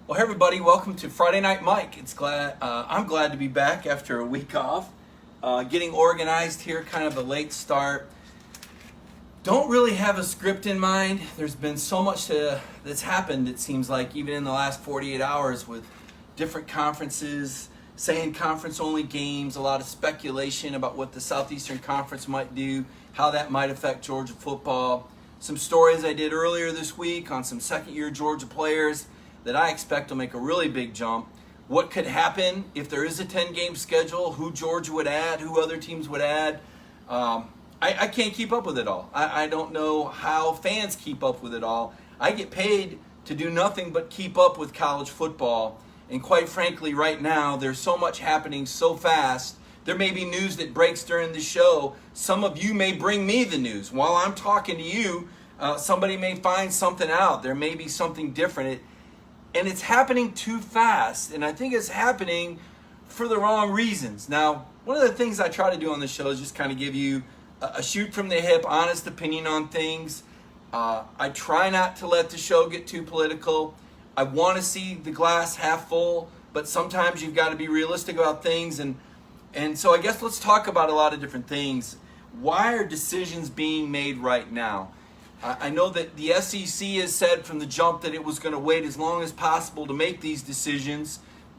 Well, hey everybody, welcome to Friday Night Mike. I'm glad to be back after a week off. Getting organized here, kind of a late start. Don't really have a script in mind. There's been so much that's happened, it seems like, even in the last 48 hours with different conferences, saying conference-only games, a lot of speculation about what the Southeastern Conference might do, how that might affect Georgia football. Some stories I did earlier this week on some second-year Georgia players that I expect will make a really big jump. What could happen if there is a 10-game schedule, who Georgia would add, who other teams would add. I can't keep up with it all. I don't know how fans keep up with it all. I get paid to do nothing but keep up with college football. And quite frankly, right now, there's so much happening so fast. There may be news that breaks during the show. Some of you may bring me the news. While I'm talking to you, somebody may find something out. There may be something different. And it's happening too fast, and I think it's happening for the wrong reasons. Now, one of the things I try to do on this show is just kind of give you a shoot from the hip, honest opinion on things. I try not to let the show get too political. I want to see the glass half full, but sometimes you've got to be realistic about things. And so I guess let's talk about a lot of different things. Why are decisions being made right now? I know that the SEC has said from the jump that it was going to wait as long as possible to make these decisions.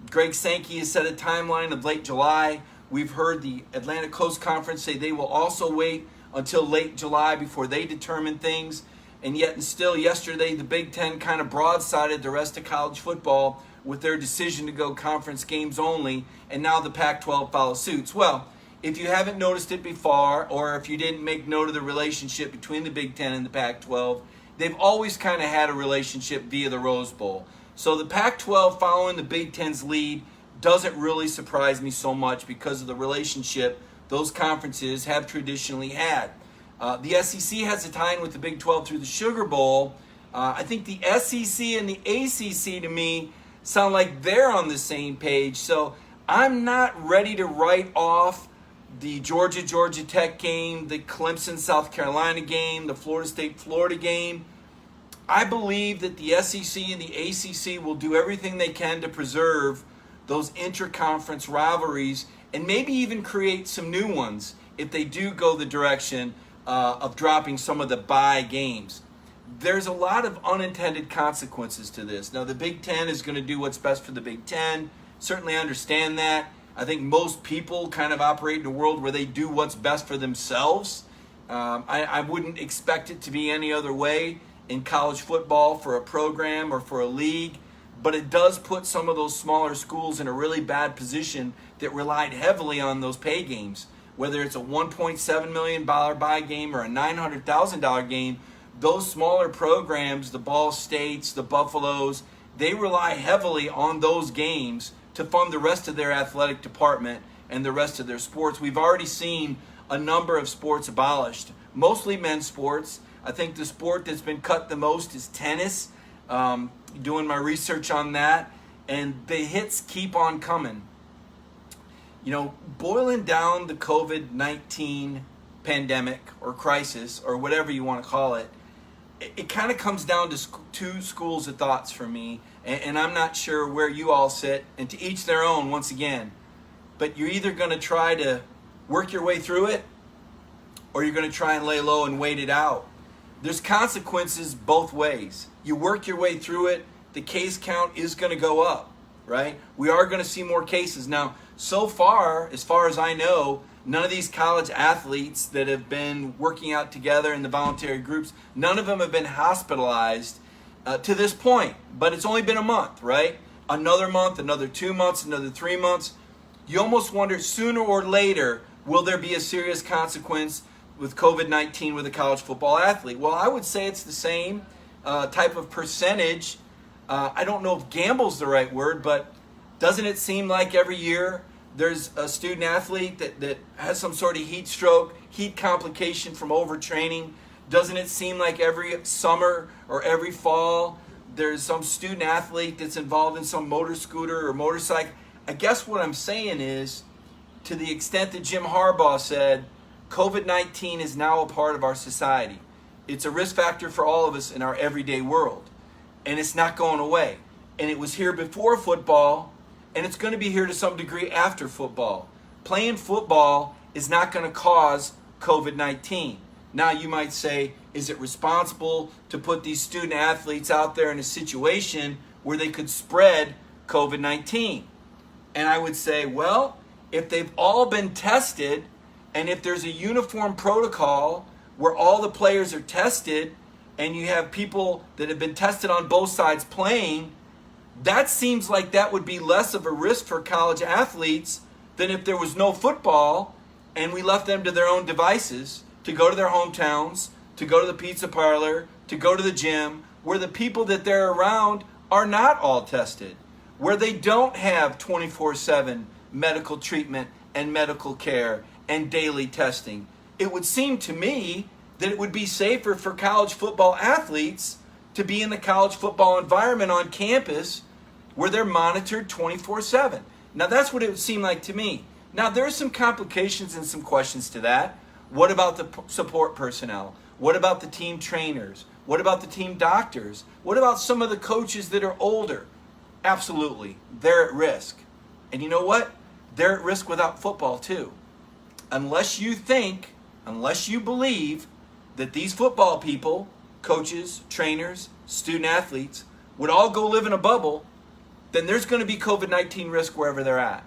Greg Sankey has set a timeline of late July. We've heard the Atlantic Coast Conference say they will also wait until late July before they determine things. And yet and still yesterday, the Big Ten kind of broadsided the rest of college football with their decision to go conference games only. And now the Pac-12 follows suit. Well, if you haven't noticed it before, or if you didn't make note of the relationship between the Big Ten and the Pac-12, they've always kind of had a relationship via the Rose Bowl. So the Pac-12 following the Big Ten's lead doesn't really surprise me so much because of the relationship those conferences have traditionally had. The SEC has a tie-in with the Big 12 through the Sugar Bowl. I think the SEC and the ACC to me sound like they're on the same page. So I'm not ready to write off the Georgia Tech game, the Clemson-South Carolina game, the Florida State-Florida game. I believe that the SEC and the ACC will do everything they can to preserve those interconference rivalries and maybe even create some new ones if they do go the direction of dropping some of the bye games. There's a lot of unintended consequences to this. Now, the Big Ten is going to do what's best for the Big Ten. Certainly understand that. I think most people kind of operate in a world where they do what's best for themselves. I wouldn't expect it to be any other way in college football for a program or for a league, but it does put some of those smaller schools in a really bad position that relied heavily on those pay games. Whether it's a $1.7 million buy game or a $900,000 game, those smaller programs, the Ball States, the Buffaloes, they rely heavily on those games to fund the rest of their athletic department and the rest of their sports. We've already seen a number of sports abolished, mostly men's sports. I think the sport that's been cut the most is tennis. Doing my research on that, and the hits keep on coming. You know, boiling down the COVID-19 pandemic or crisis or whatever you want to call it, it kind of comes down to two schools of thoughts for me, and I'm not sure where you all sit, and to each their own once again, but you're either going to try to work your way through it or you're going to try and lay low and wait it out. There's consequences both ways. You work your way through it, the case count is going to go up, right? We are going to see more cases. Now, so far as I know, none of these college athletes that have been working out together in the voluntary groups, none of them have been hospitalized to this point. But it's only been a month, right? Another month, another 2 months, another 3 months. You almost wonder, sooner or later, will there be a serious consequence with COVID-19 with a college football athlete? Well, I would say it's the same type of percentage. I don't know if gamble's the right word, but doesn't it seem like every year there's a student athlete that has some sort of heat stroke, heat complication from overtraining? Doesn't it seem like every summer or every fall there's some student athlete that's involved in some motor scooter or motorcycle? I guess what I'm saying is, to the extent that Jim Harbaugh said, COVID-19 is now a part of our society. It's a risk factor for all of us in our everyday world, and it's not going away. and it was here before football, and it's going to be here to some degree after football. Playing football is not going to cause COVID-19. Now you might say, is it responsible to put these student athletes out there in a situation where they could spread COVID-19? And I would say, well, if they've all been tested, and if there's a uniform protocol where all the players are tested, and you have people that have been tested on both sides playing, that seems like that would be less of a risk for college athletes than if there was no football and we left them to their own devices to go to their hometowns, to go to the pizza parlor, to go to the gym, where the people that they're around are not all tested, where they don't have 24/7 medical treatment and medical care and daily testing. It would seem to me that it would be safer for college football athletes to be in the college football environment on campus where they're monitored 24/7. Now that's what it would seem like to me. Now there are some complications and some questions to that. What about the support personnel? What about the team trainers? What about the team doctors? What about some of the coaches that are older? Absolutely, they're at risk. And you know what? They're at risk without football too. Unless you believe that these football people, coaches, trainers, student athletes, would all go live in a bubble, then there's going to be COVID-19 risk wherever they're at.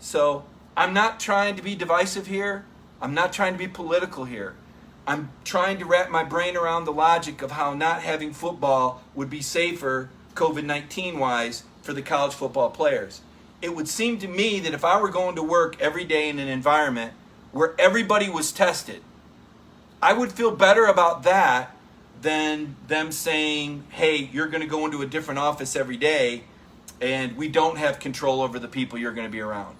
So I'm not trying to be divisive here. I'm not trying to be political here. I'm trying to wrap my brain around the logic of how not having football would be safer COVID-19 wise for the college football players. It would seem to me that if I were going to work every day in an environment where everybody was tested, I would feel better about that than them saying, hey, you're going to go into a different office every day and we don't have control over the people you're going to be around.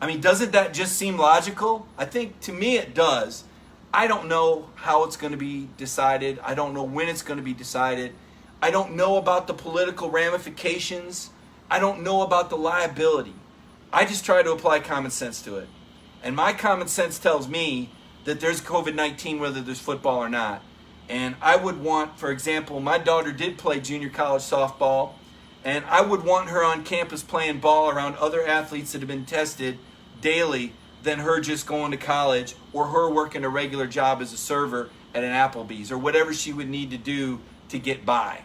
I mean, doesn't that just seem logical? I think to me it does. I don't know how it's going to be decided. I don't know when it's going to be decided. I don't know about the political ramifications. I don't know about the liability. I just try to apply common sense to it. And my common sense tells me that there's COVID-19 whether there's football or not. And I would want, for example, my daughter did play junior college softball, and I would want her on campus playing ball around other athletes that have been tested daily than her just going to college or her working a regular job as a server at an Applebee's or whatever she would need to do to get by.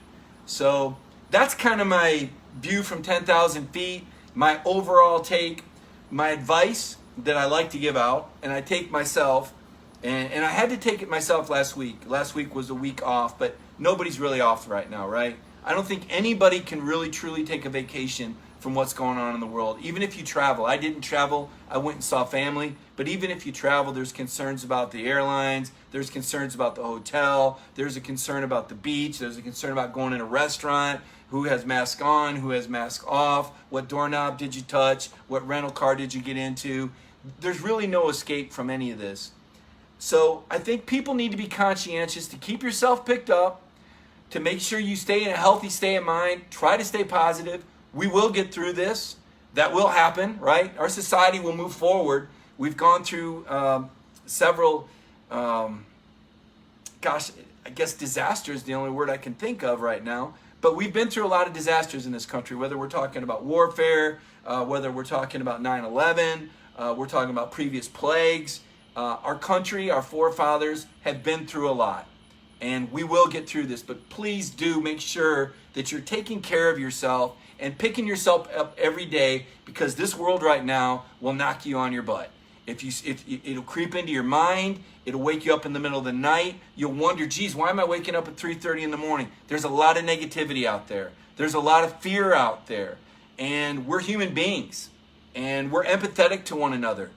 So that's kind of my view from 10,000 feet, my overall take, my advice that I like to give out, and I take myself, and I had to take it myself last week. Last week was a week off, but nobody's really off right now, right? I don't think anybody can really truly take a vacation from what's going on in the world. Even if you travel. I didn't travel. I went and saw family. But even if you travel, there's concerns about the airlines. There's concerns about the hotel. There's a concern about the beach. There's a concern about going in a restaurant. Who has mask on? Who has mask off? What doorknob did you touch? What rental car did you get into? There's really no escape from any of this. So I think people need to be conscientious, to keep yourself picked up, to make sure you stay in a healthy state of mind. Try to stay positive. We will get through this. That will happen, right? Our society will move forward. We've gone through several, I guess disaster is the only word I can think of right now. But we've been through a lot of disasters in this country, whether we're talking about warfare, whether we're talking about 9/11, we're talking about previous plagues. Our country, our forefathers have been through a lot. And we will get through this. But please do make sure that you're taking care of yourself and picking yourself up every day, because this world right now will knock you on your butt. It'll creep into your mind, it'll wake you up in the middle of the night. You'll wonder, geez, why am I waking up at 3:30 in the morning? There's a lot of negativity out there. There's a lot of fear out there. And we're human beings. And we're empathetic to one another.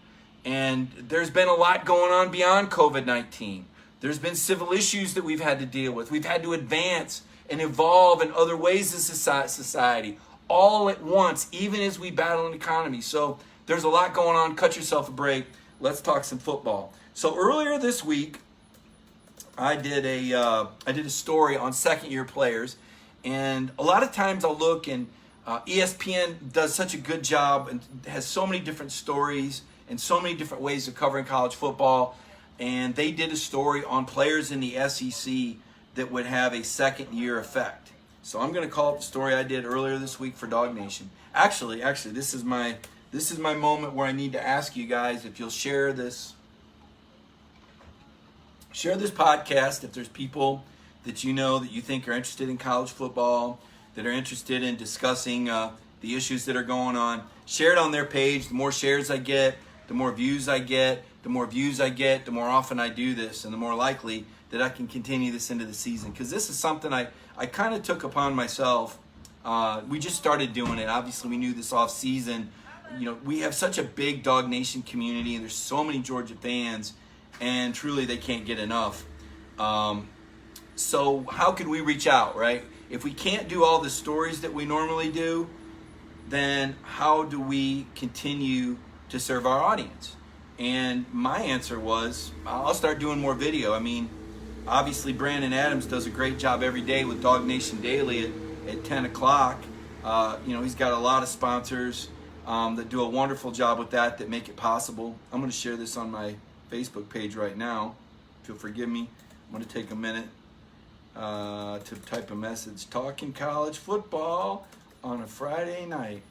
And there's been a lot going on beyond COVID-19. There's been civil issues that we've had to deal with. We've had to advance and evolve in other ways as society, all at once, even as we battle an economy. So there's a lot going on. Cut yourself a break. Let's talk some football. So earlier this week, I did a story on second-year players, and a lot of times I'll look, and ESPN does such a good job and has so many different stories and so many different ways of covering college football. And they did a story on players in the SEC that would have a second-year effect. So I'm going to call up the story I did earlier this week for Dog Nation. Actually, this is my moment where I need to ask you guys if you'll share this podcast. If there's people that you know that you think are interested in college football, that are interested in discussing the issues that are going on, share it on their page. The more shares I get, the more views I get. The more views I get, the more often I do this, and the more likely that I can continue this into the season. Because this is something I kind of took upon myself. We just started doing it. Obviously, we knew this off season. You know, we have such a big Dog Nation community, and there's so many Georgia fans, and truly they can't get enough. So how could we reach out, right? If we can't do all the stories that we normally do, then how do we continue to serve our audience? And my answer was, I'll start doing more video. I mean, obviously Brandon Adams does a great job every day with Dog Nation Daily at 10 o'clock. He's got a lot of sponsors that do a wonderful job with that make it possible. I'm going to share this on my Facebook page right now. If you'll forgive me, I'm going to take a minute to type a message. Talking college football on a Friday night.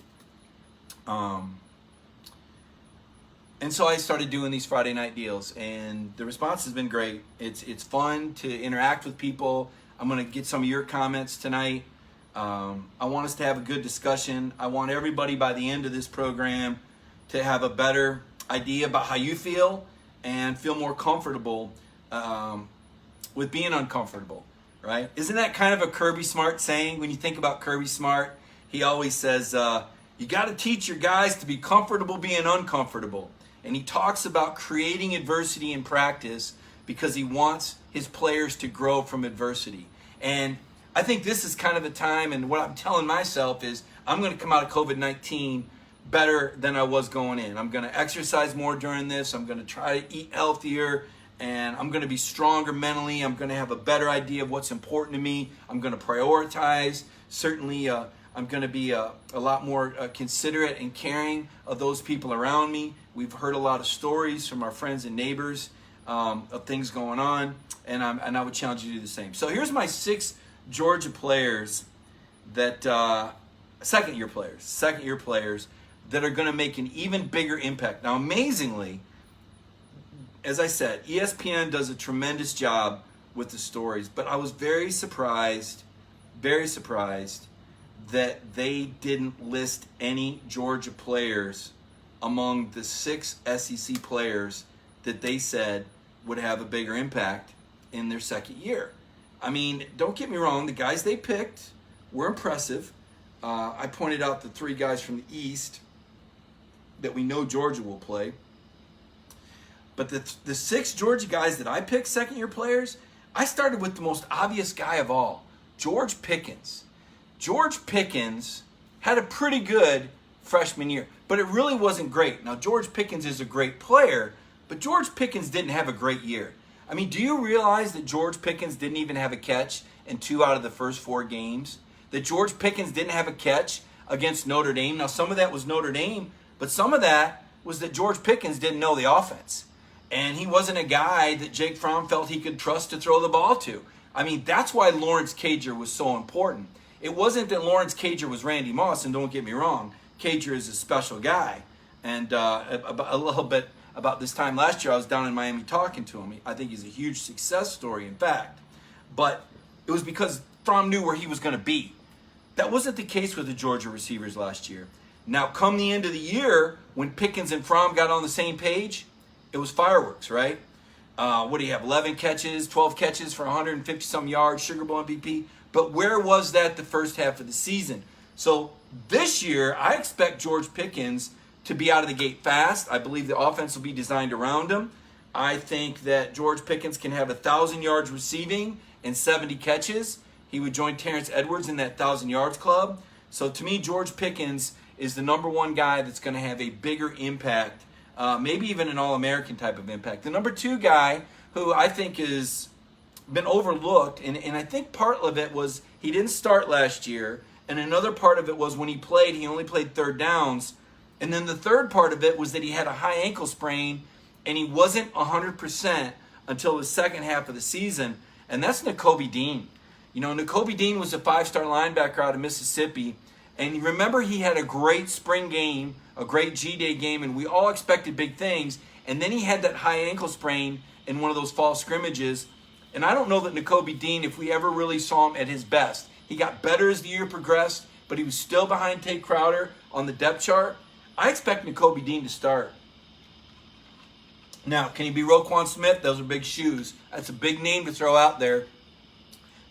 And so I started doing these Friday night deals, and the response has been great. It's fun to interact with people. I'm going to get some of your comments tonight. I want us to have a good discussion. I want everybody by the end of this program to have a better idea about how you feel and feel more comfortable with being uncomfortable, right? Isn't that kind of a Kirby Smart saying? When you think about Kirby Smart, he always says, you got to teach your guys to be comfortable being uncomfortable. And he talks about creating adversity in practice because he wants his players to grow from adversity. And I think this is kind of a time, and what I'm telling myself is I'm going to come out of COVID-19 better than I was going in. I'm going to exercise more during this. I'm going to try to eat healthier, and I'm going to be stronger mentally. I'm going to have a better idea of what's important to me. I'm going to prioritize. Certainly, I'm going to be a lot more considerate and caring of those people around me. We've heard a lot of stories from our friends and neighbors of things going on, and I would challenge you to do the same. So here's my 6 Georgia players that second-year players that are going to make an even bigger impact. Now, amazingly, as I said, ESPN does a tremendous job with the stories, but I was very surprised that they didn't list any Georgia players among the 6 SEC players that they said would have a bigger impact in their second year. I mean, don't get me wrong, the guys they picked were impressive. I pointed out the 3 guys from the East that we know Georgia will play. But the 6 Georgia guys that I picked second-year players, I started with the most obvious guy of all, George Pickens. George Pickens had a pretty good freshman year, but it really wasn't great. Now, George Pickens is a great player, but George Pickens didn't have a great year. I mean, do you realize that George Pickens didn't even have a catch in 2 out of the first 4 games? That George Pickens didn't have a catch against Notre Dame? Now, some of that was Notre Dame, but some of that was that George Pickens didn't know the offense. And he wasn't a guy that Jake Fromm felt he could trust to throw the ball to. I mean, that's why Lawrence Cager was so important. It wasn't that Lawrence Cager was Randy Moss, and don't get me wrong, Cager is a special guy. And a little bit about this time last year, I was down in Miami talking to him. I think he's a huge success story, in fact. But it was because Fromm knew where he was going to be. That wasn't the case with the Georgia receivers last year. Now, come the end of the year, when Pickens and Fromm got on the same page, it was fireworks, right? What do you have, 11 catches, 12 catches for 150-some yards, Sugar Bowl MVP? But where was that the first half of the season? So this year, I expect George Pickens to be out of the gate fast. I believe the offense will be designed around him. I think that George Pickens can have 1,000 yards receiving and 70 catches. He would join Terrence Edwards in that 1,000 yards club. So to me, George Pickens is the number 1 guy that's going to have a bigger impact, maybe even an All-American type of impact. The number 2 guy, who I think has been overlooked, and I think part of it was he didn't start last year, and another part of it was when he played, he only played third downs, and then the third part of it was that he had a high ankle sprain, and he wasn't 100% until the second half of the season, and that's Nakobe Dean. You know, Nakobe Dean was a 5-star linebacker out of Mississippi, and you remember he had a great spring game, a great G-Day game, and we all expected big things, and then he had that high ankle sprain in one of those fall scrimmages, and I don't know that Nakobe Dean, if we ever really saw him at his best. He got better as the year progressed, but he was still behind Tate Crowder on the depth chart. I expect Nakobe Dean to start. Now, can he be Roquan Smith? Those are big shoes. That's a big name to throw out there.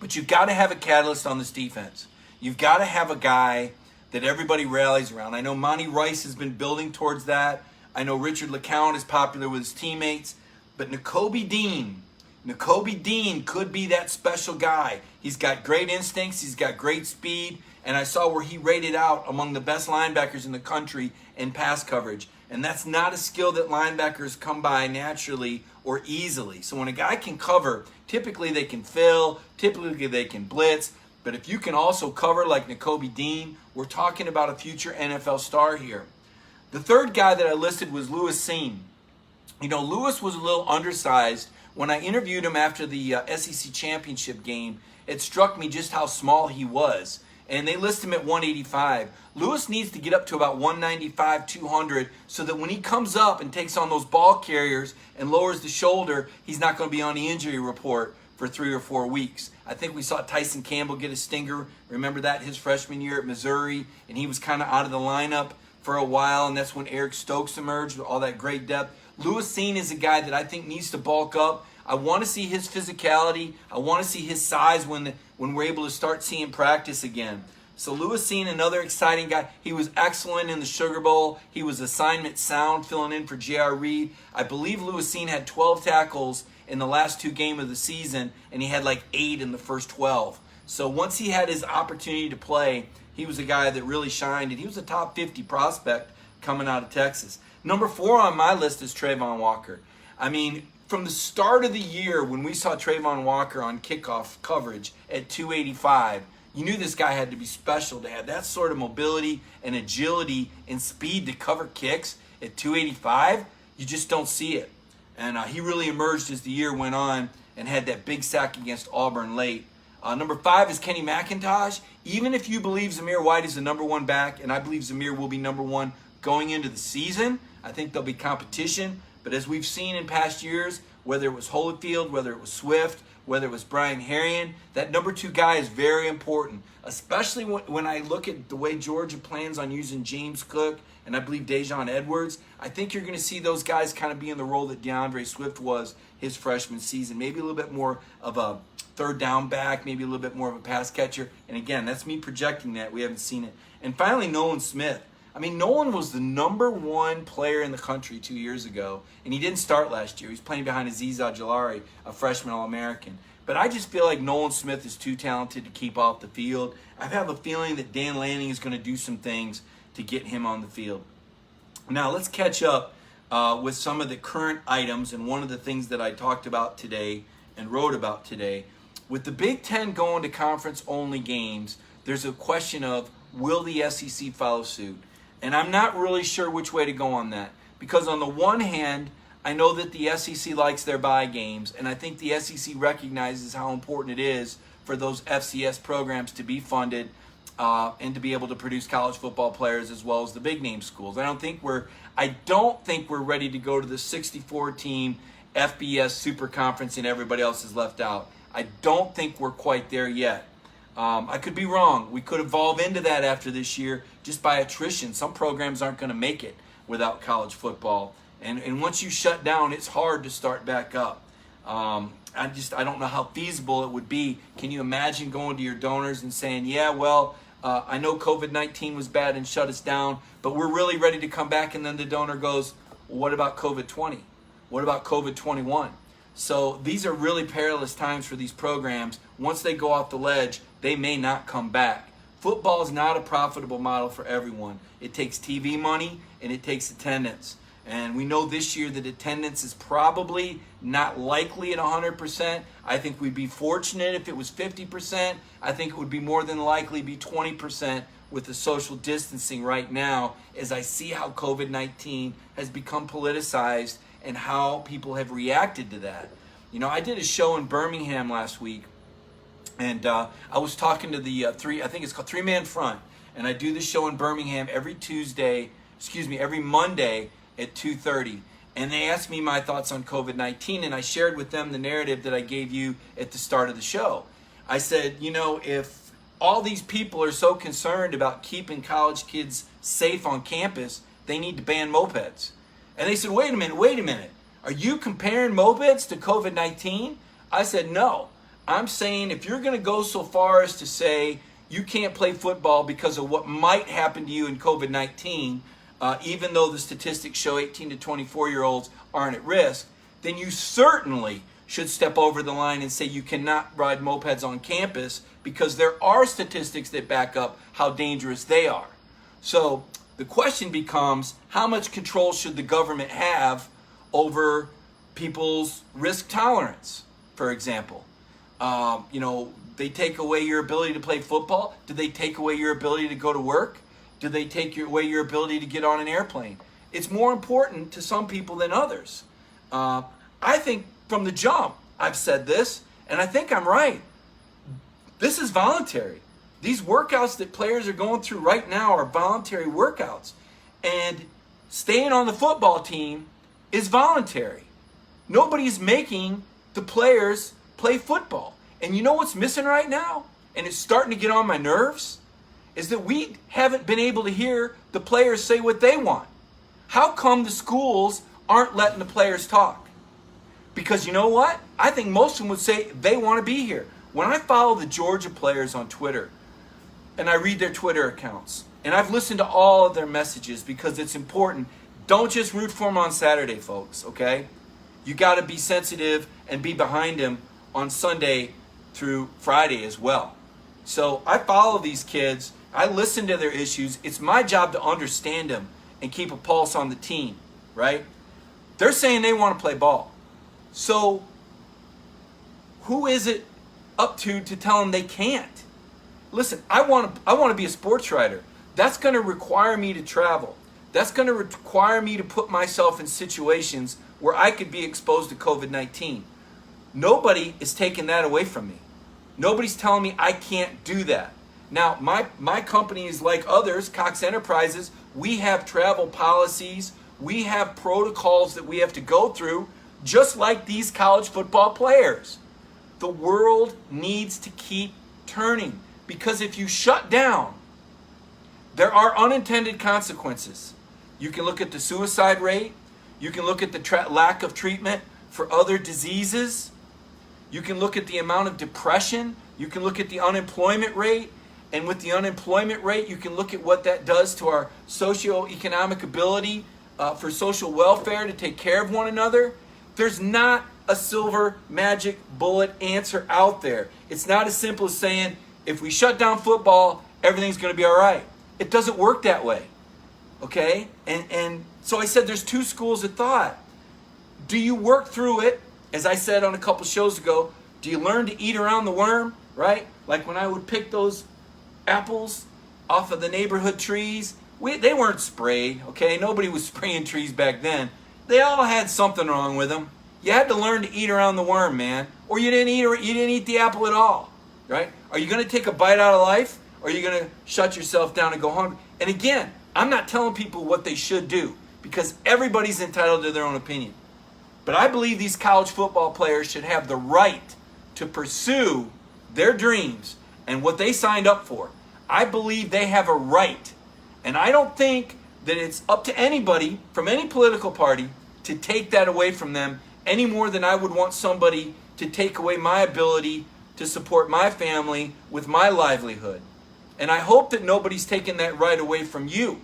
But you've got to have a catalyst on this defense. You've got to have a guy that everybody rallies around. I know Monty Rice has been building towards that. I know Richard LeCounte is popular with his teammates. But Nakobe Dean could be that special guy. He's got great instincts. He's got great speed. And I saw where he rated out among the best linebackers in the country in pass coverage. And that's not a skill that linebackers come by naturally or easily. So when a guy can cover, typically they can fill, typically they can blitz. But if you can also cover like Nakobe Dean, we're talking about a future NFL star here. The third guy that I listed was Lewis Sain. You know, Lewis was a little undersized. When I interviewed him after the SEC championship game, it struck me just how small he was. And they list him at 185. Lewis needs to get up to about 195, 200, so that when he comes up and takes on those ball carriers and lowers the shoulder, he's not going to be on the injury report for 3 or 4 weeks. I think we saw Tyson Campbell get a stinger. Remember that his freshman year at Missouri, and he was kind of out of the lineup for a while, and that's when Eric Stokes emerged with all that great depth. Lewis Sain is a guy that I think needs to bulk up. I want to see his physicality. I want to see his size when we're able to start seeing practice again. So Lewis Sain, another exciting guy. He was excellent in the Sugar Bowl. He was assignment sound, filling in for J.R. Reed. I believe Lewis Sain had 12 tackles in the last 2 games of the season, and he had like 8 in the first 12. So once he had his opportunity to play, he was a guy that really shined, and he was a top 50 prospect coming out of Texas. Number 4 on my list is Trayvon Walker. I mean, from the start of the year when we saw Trayvon Walker on kickoff coverage at 285, you knew this guy had to be special to have that sort of mobility and agility and speed to cover kicks at 285. You just don't see it. And he really emerged as the year went on and had that big sack against Auburn late. Number 5 is Kenny Mcintosh. Even if you believe Zamir White is the number 1 back, and I believe Zamir will be number 1 going into the season, I think there'll be competition. But as we've seen in past years, whether it was Holyfield, whether it was Swift, whether it was Brian Herrien, that number 2 guy is very important, especially when I look at the way Georgia plans on using James Cook and I believe Dejon Edwards. I think you're going to see those guys kind of be in the role that DeAndre Swift was his freshman season, maybe a little bit more of a third down back, maybe a little bit more of a pass catcher. And again, that's me projecting that. We haven't seen it. And finally, Nolan Smith. I mean, Nolan was the number 1 player in the country 2 years ago, and he didn't start last year. He's playing behind Azeez Ojulari, a freshman All-American. But I just feel like Nolan Smith is too talented to keep off the field. I have a feeling that Dan Lanning is going to do some things to get him on the field. Now, let's catch up with some of the current items and one of the things that I talked about today and wrote about today. With the Big Ten going to conference-only games, there's a question of, will the SEC follow suit? And I'm not really sure which way to go on that. Because on the one hand, I know that the SEC likes their bye games, and I think the SEC recognizes how important it is for those FCS programs to be funded and to be able to produce college football players as well as the big name schools. I don't think we're ready to go to the 64-team FBS Super Conference and everybody else is left out. I don't think we're quite there yet. I could be wrong. We could evolve into that after this year just by attrition. Some programs aren't going to make it without college football. And once you shut down, it's hard to start back up. I don't know how feasible it would be. Can you imagine going to your donors and saying, yeah, well, I know COVID-19 was bad and shut us down, but we're really ready to come back. And then the donor goes, well, what about COVID-20? What about COVID-21? So these are really perilous times for these programs. Once they go off the ledge, they may not come back. Football is not a profitable model for everyone. It takes TV money and it takes attendance. And we know this year that attendance is probably not likely at 100%. I think we'd be fortunate if it was 50%. I think it would be more than likely be 20% with the social distancing right now, as I see how COVID-19 has become politicized and how people have reacted to that. You know, I did a show in Birmingham last week, And I was talking to the I think it's called Three Man Front, and I do this show in Birmingham every Monday at 2:30. And they asked me my thoughts on COVID-19, and I shared with them the narrative that I gave you at the start of the show. I said, if all these people are so concerned about keeping college kids safe on campus, they need to ban mopeds. And they said, wait a minute. Are you comparing mopeds to COVID-19? I said, no. I'm saying if you're going to go so far as to say you can't play football because of what might happen to you in COVID-19, even though the statistics show 18 to 24-year-olds aren't at risk, then you certainly should step over the line and say you cannot ride mopeds on campus, because there are statistics that back up how dangerous they are. So the question becomes, how much control should the government have over people's risk tolerance, for example? They take away your ability to play football. Do they take away your ability to go to work? Do they take away your ability to get on an airplane? It's more important to some people than others. I think from the jump, I've said this, and I think I'm right. This is voluntary. These workouts that players are going through right now are voluntary workouts. And staying on the football team is voluntary. Nobody's making the players play football. And you know what's missing right now? And it's starting to get on my nerves? Is that we haven't been able to hear the players say what they want. How come the schools aren't letting the players talk? Because you know what? I think most of them would say they want to be here. When I follow the Georgia players on Twitter, and I read their Twitter accounts, and I've listened to all of their messages because it's important. Don't just root for them on Saturday, folks, okay? You got to be sensitive and be behind them on Sunday through Friday as well. So I follow these kids. I listen to their issues. It's my job to understand them and keep a pulse on the team, right? They're saying they want to play ball. So who is it up to tell them they can't? Listen, I want to be a sports writer. That's going to require me to travel. That's going to require me to put myself in situations where I could be exposed to COVID-19. Nobody is taking that away from me. Nobody's telling me I can't do that. Now, my company is like others, Cox Enterprises. We have travel policies. We have protocols that we have to go through, just like these college football players. The world needs to keep turning, because if you shut down, there are unintended consequences. You can look at the suicide rate. You can look at the lack of treatment for other diseases. You can look at the amount of depression. You can look at the unemployment rate. And with the unemployment rate, you can look at what that does to our socioeconomic ability for social welfare to take care of one another. There's not a silver magic bullet answer out there. It's not as simple as saying, if we shut down football, everything's going to be all right. It doesn't work that way. Okay? And so I said there's two schools of thought. Do you work through it? As I said on a couple shows ago, do you learn to eat around the worm, right? Like when I would pick those apples off of the neighborhood trees, they weren't sprayed, okay? Nobody was spraying trees back then. They all had something wrong with them. You had to learn to eat around the worm, man, or you didn't eat the apple at all, right? Are you going to take a bite out of life, or are you going to shut yourself down and go hungry? And again, I'm not telling people what they should do, because everybody's entitled to their own opinion. But I believe these college football players should have the right to pursue their dreams and what they signed up for. I believe they have a right. And I don't think that it's up to anybody from any political party to take that away from them any more than I would want somebody to take away my ability to support my family with my livelihood. And I hope that nobody's taking that right away from you,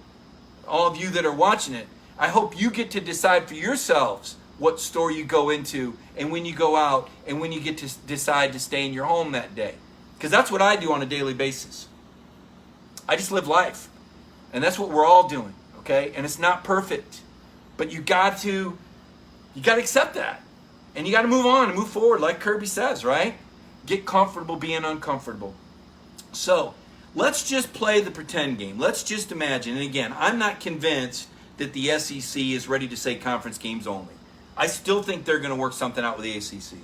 all of you that are watching it. I hope you get to decide for yourselves what store you go into and when you go out and when you get to decide to stay in your home that day. Because that's what I do on a daily basis. I just live life. And that's what we're all doing, okay? And it's not perfect. But you got to accept that. And you got to move on and move forward, like Kirby says, right? Get comfortable being uncomfortable. So let's just play the pretend game. Let's just imagine. And again, I'm not convinced that the SEC is ready to say conference games only. I still think they're going to work something out with the ACC.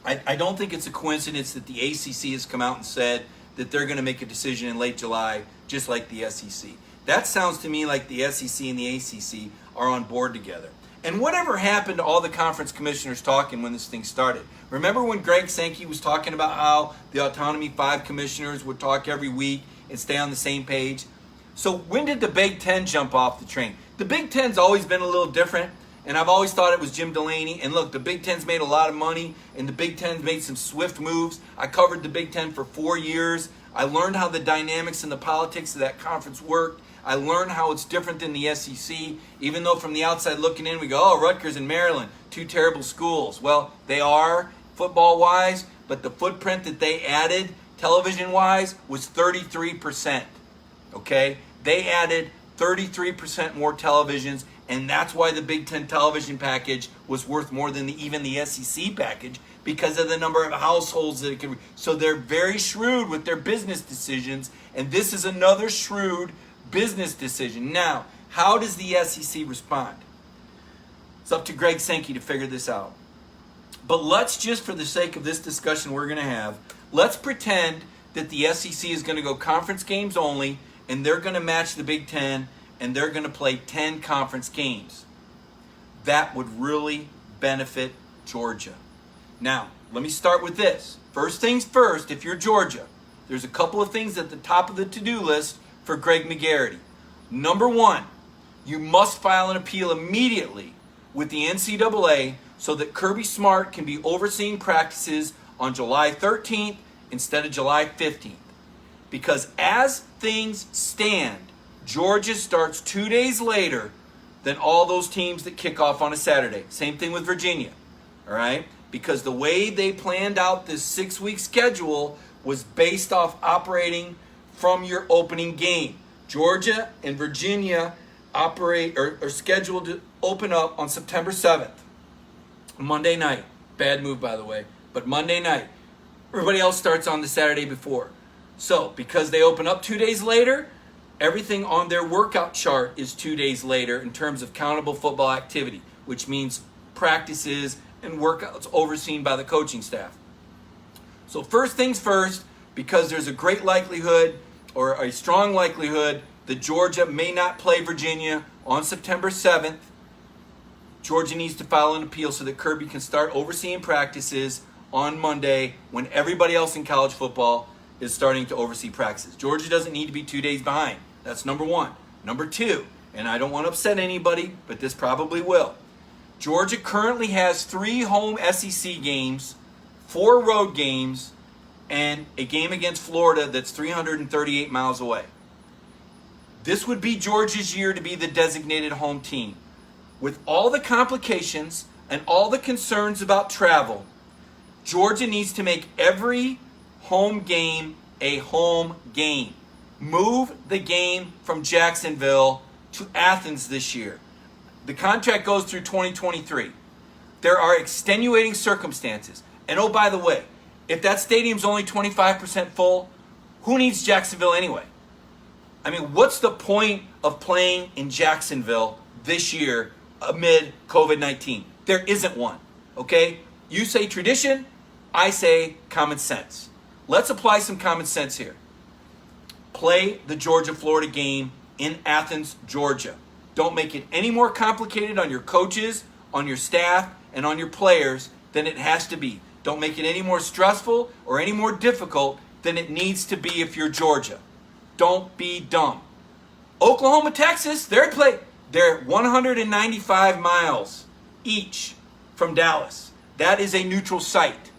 I don't think it's a coincidence that the ACC has come out and said that they're going to make a decision in late July, just like the SEC. That sounds to me like the SEC and the ACC are on board together. And whatever happened to all the conference commissioners talking when this thing started? Remember when Greg Sankey was talking about how the Autonomy 5 commissioners would talk every week and stay on the same page? So when did the Big Ten jump off the train? The Big Ten's always been a little different, and I've always thought it was Jim Delaney. And look, the Big Ten's made a lot of money, and the Big Ten's made some swift moves. I covered the Big Ten for 4 years. I learned how the dynamics and the politics of that conference worked. I learned how it's different than the SEC, even though from the outside looking in, we go, oh, Rutgers and Maryland, two terrible schools. Well, they are football-wise, but the footprint that they added television-wise was 33%, okay? They added 33% more televisions, and that's why the Big Ten television package was worth more than even the SEC package, because of the number of households that it could. So they're very shrewd with their business decisions, and this is another shrewd business decision. Now, how does the SEC respond? It's up to Greg Sankey to figure this out. But let's just, for the sake of this discussion we're going to have, let's pretend that the SEC is going to go conference games only, and they're going to match the Big Ten, and they're going to play 10 conference games. That would really benefit Georgia. Now, let me start with this. First things first, if you're Georgia, there's a couple of things at the top of the to-do list for Greg McGarity. Number one, you must file an appeal immediately with the NCAA so that Kirby Smart can be overseeing practices on July 13th instead of July 15th. Because as things stand, Georgia starts 2 days later than all those teams that kick off on a Saturday. Same thing with Virginia, all right? Because the way they planned out this 6-week schedule was based off operating from your opening game. Georgia and Virginia are scheduled to open up on September 7th, Monday night. Bad move, by the way, but Monday night. Everybody else starts on the Saturday before. So, because they open up 2 days later, everything on their workout chart is 2 days later in terms of countable football activity, which means practices and workouts overseen by the coaching staff. So first things first, because there's a great likelihood or a strong likelihood that Georgia may not play Virginia on September 7th, Georgia needs to file an appeal so that Kirby can start overseeing practices on Monday when everybody else in college football is starting to oversee practices. Georgia doesn't need to be 2 days behind. That's number one. Number two, and I don't want to upset anybody, but this probably will. Georgia currently has 3 home SEC games, 4 road games, and a game against Florida that's 338 miles away. This would be Georgia's year to be the designated home team. With all the complications and all the concerns about travel, Georgia needs to make every home game a home game. Move the game from Jacksonville to Athens this year. The contract goes through 2023. There are extenuating circumstances. And oh, by the way, if that stadium's only 25% full, who needs Jacksonville anyway? I mean, what's the point of playing in Jacksonville this year amid COVID-19? There isn't one, okay? You say tradition, I say common sense. Let's apply some common sense here. Play the Georgia-Florida game in Athens, Georgia. Don't make it any more complicated on your coaches, on your staff, and on your players than it has to be. Don't make it any more stressful or any more difficult than it needs to be if you're Georgia. Don't be dumb. Oklahoma, Texas, they're 195 miles each from Dallas. That is a neutral site.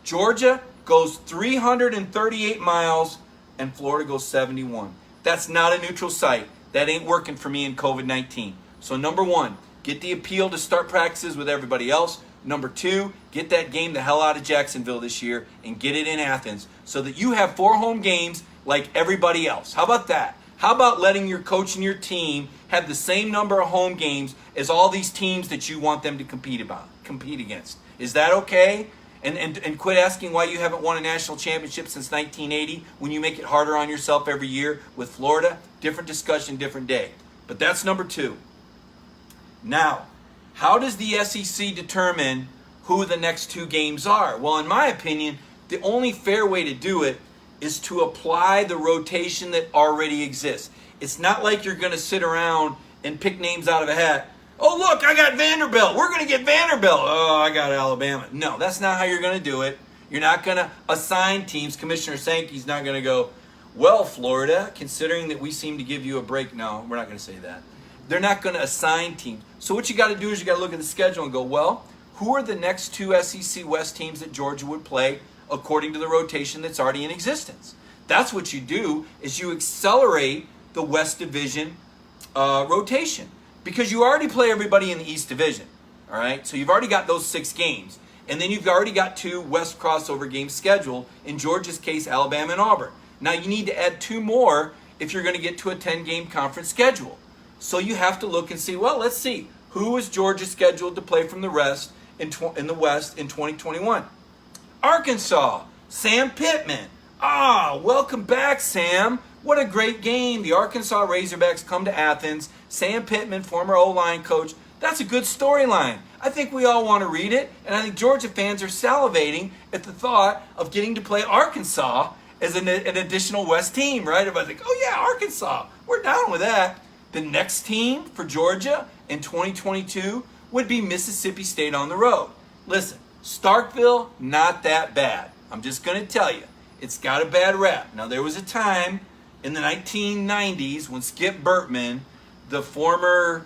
Georgia goes 338 miles and Florida goes 71. That's not a neutral site. That ain't working for me in COVID-19. So number one, get the appeal to start practices with everybody else. Number two, get that game the hell out of Jacksonville this year and get it in Athens so that you have 4 home games like everybody else. How about that? How about letting your coach and your team have the same number of home games as all these teams that you want them to compete against? Is that okay? And quit asking why you haven't won a national championship since 1980 when you make it harder on yourself every year with Florida. Different discussion, different day. But that's number two. Now, how does the SEC determine who the next two games are. Well, in my opinion, the only fair way to do it is to apply the rotation that already exists. It's not like you're going to sit around and pick names out of a hat. Oh, look, I got Vanderbilt. We're going to get Vanderbilt. Oh, I got Alabama. No, that's not how you're going to do it. You're not going to assign teams. Commissioner Sankey's not going to go, well, Florida, considering that we seem to give you a break. No, we're not going to say that. They're not going to assign teams. So what you got to do is you got to look at the schedule and go, well, who are the next two SEC West teams that Georgia would play according to the rotation that's already in existence? That's what you do, is you accelerate the West Division rotation, because you already play everybody in the East Division, all right? So you've already got those 6 games, and then you've already got 2 West crossover games scheduled, in Georgia's case, Alabama and Auburn. Now you need to add 2 more if you're going to get to a 10-game conference schedule. So you have to look and see, well, let's see, who is Georgia scheduled to play from the rest in the West in 2021? Arkansas, Sam Pittman. Welcome back, Sam. What a great game. The Arkansas Razorbacks come to Athens. Sam Pittman, former O-line coach. That's a good storyline. I think we all want to read it, and I think Georgia fans are salivating at the thought of getting to play Arkansas as an additional West team, right? Everybody's like, oh yeah, Arkansas. We're down with that. The next team for Georgia in 2022 would be Mississippi State on the road. Listen, Starkville, not that bad. I'm just going to tell you, it's got a bad rap. Now, there was a time in the 1990s when Skip Bertman, the former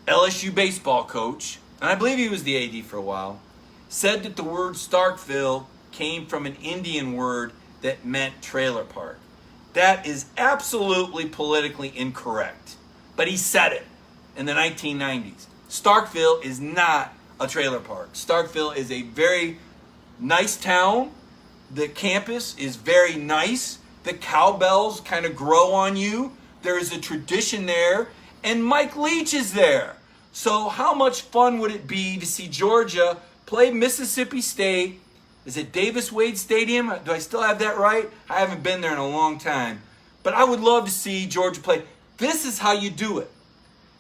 LSU baseball coach, and I believe he was the AD for a while, said that the word Starkville came from an Indian word that meant trailer park. That is absolutely politically incorrect. But he said it in the 1990s. Starkville is not a trailer park. Starkville is a very nice town. The campus is very nice. The cowbells kind of grow on you. There is a tradition there. And Mike Leach is there. So how much fun would it be to see Georgia play Mississippi State? Is it Davis Wade Stadium? Do I still have that right? I haven't been there in a long time. But I would love to see Georgia play. This is how you do it.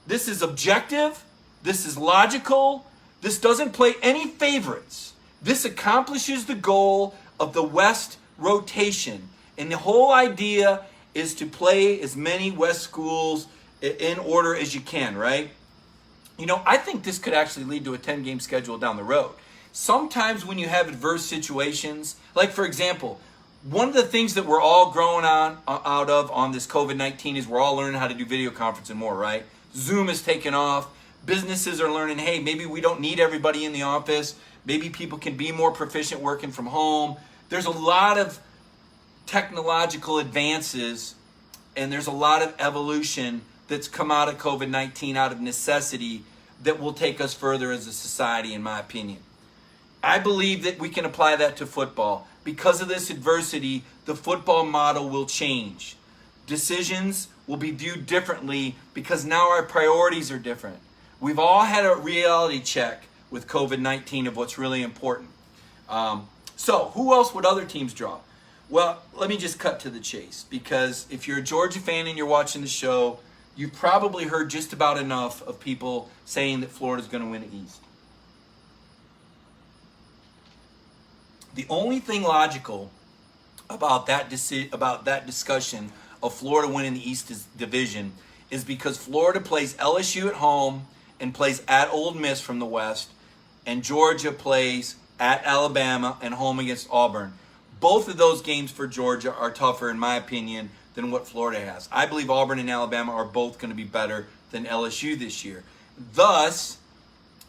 This is objective. This is logical. This doesn't play any favorites. This accomplishes the goal of the West rotation. And the whole idea is to play as many West schools in order as you can, right? You know, I think this could actually lead to a 10-game schedule down the road. Sometimes when you have adverse situations, like for example, one of the things that we're all growing out of on this COVID-19 is we're all learning how to do video conferencing more, right? Zoom has taken off. Businesses are learning, hey, maybe we don't need everybody in the office. Maybe people can be more proficient working from home. There's a lot of technological advances, and there's a lot of evolution that's come out of COVID-19 out of necessity that will take us further as a society, in my opinion. I believe that we can apply that to football. Because of this adversity, the football model will change. Decisions will be viewed differently because now our priorities are different. We've all had a reality check with COVID-19 of what's really important. So who else would other teams draw? Well, let me just cut to the chase, because if you're a Georgia fan and you're watching the show, you've probably heard just about enough of people saying that Florida's going to win the East. The only thing logical about that discussion of Florida winning the East Division is because Florida plays LSU at home and plays at Ole Miss from the West, and Georgia plays at Alabama and home against Auburn. Both of those games for Georgia are tougher, in my opinion, than what Florida has. I believe Auburn and Alabama are both going to be better than LSU this year. Thus,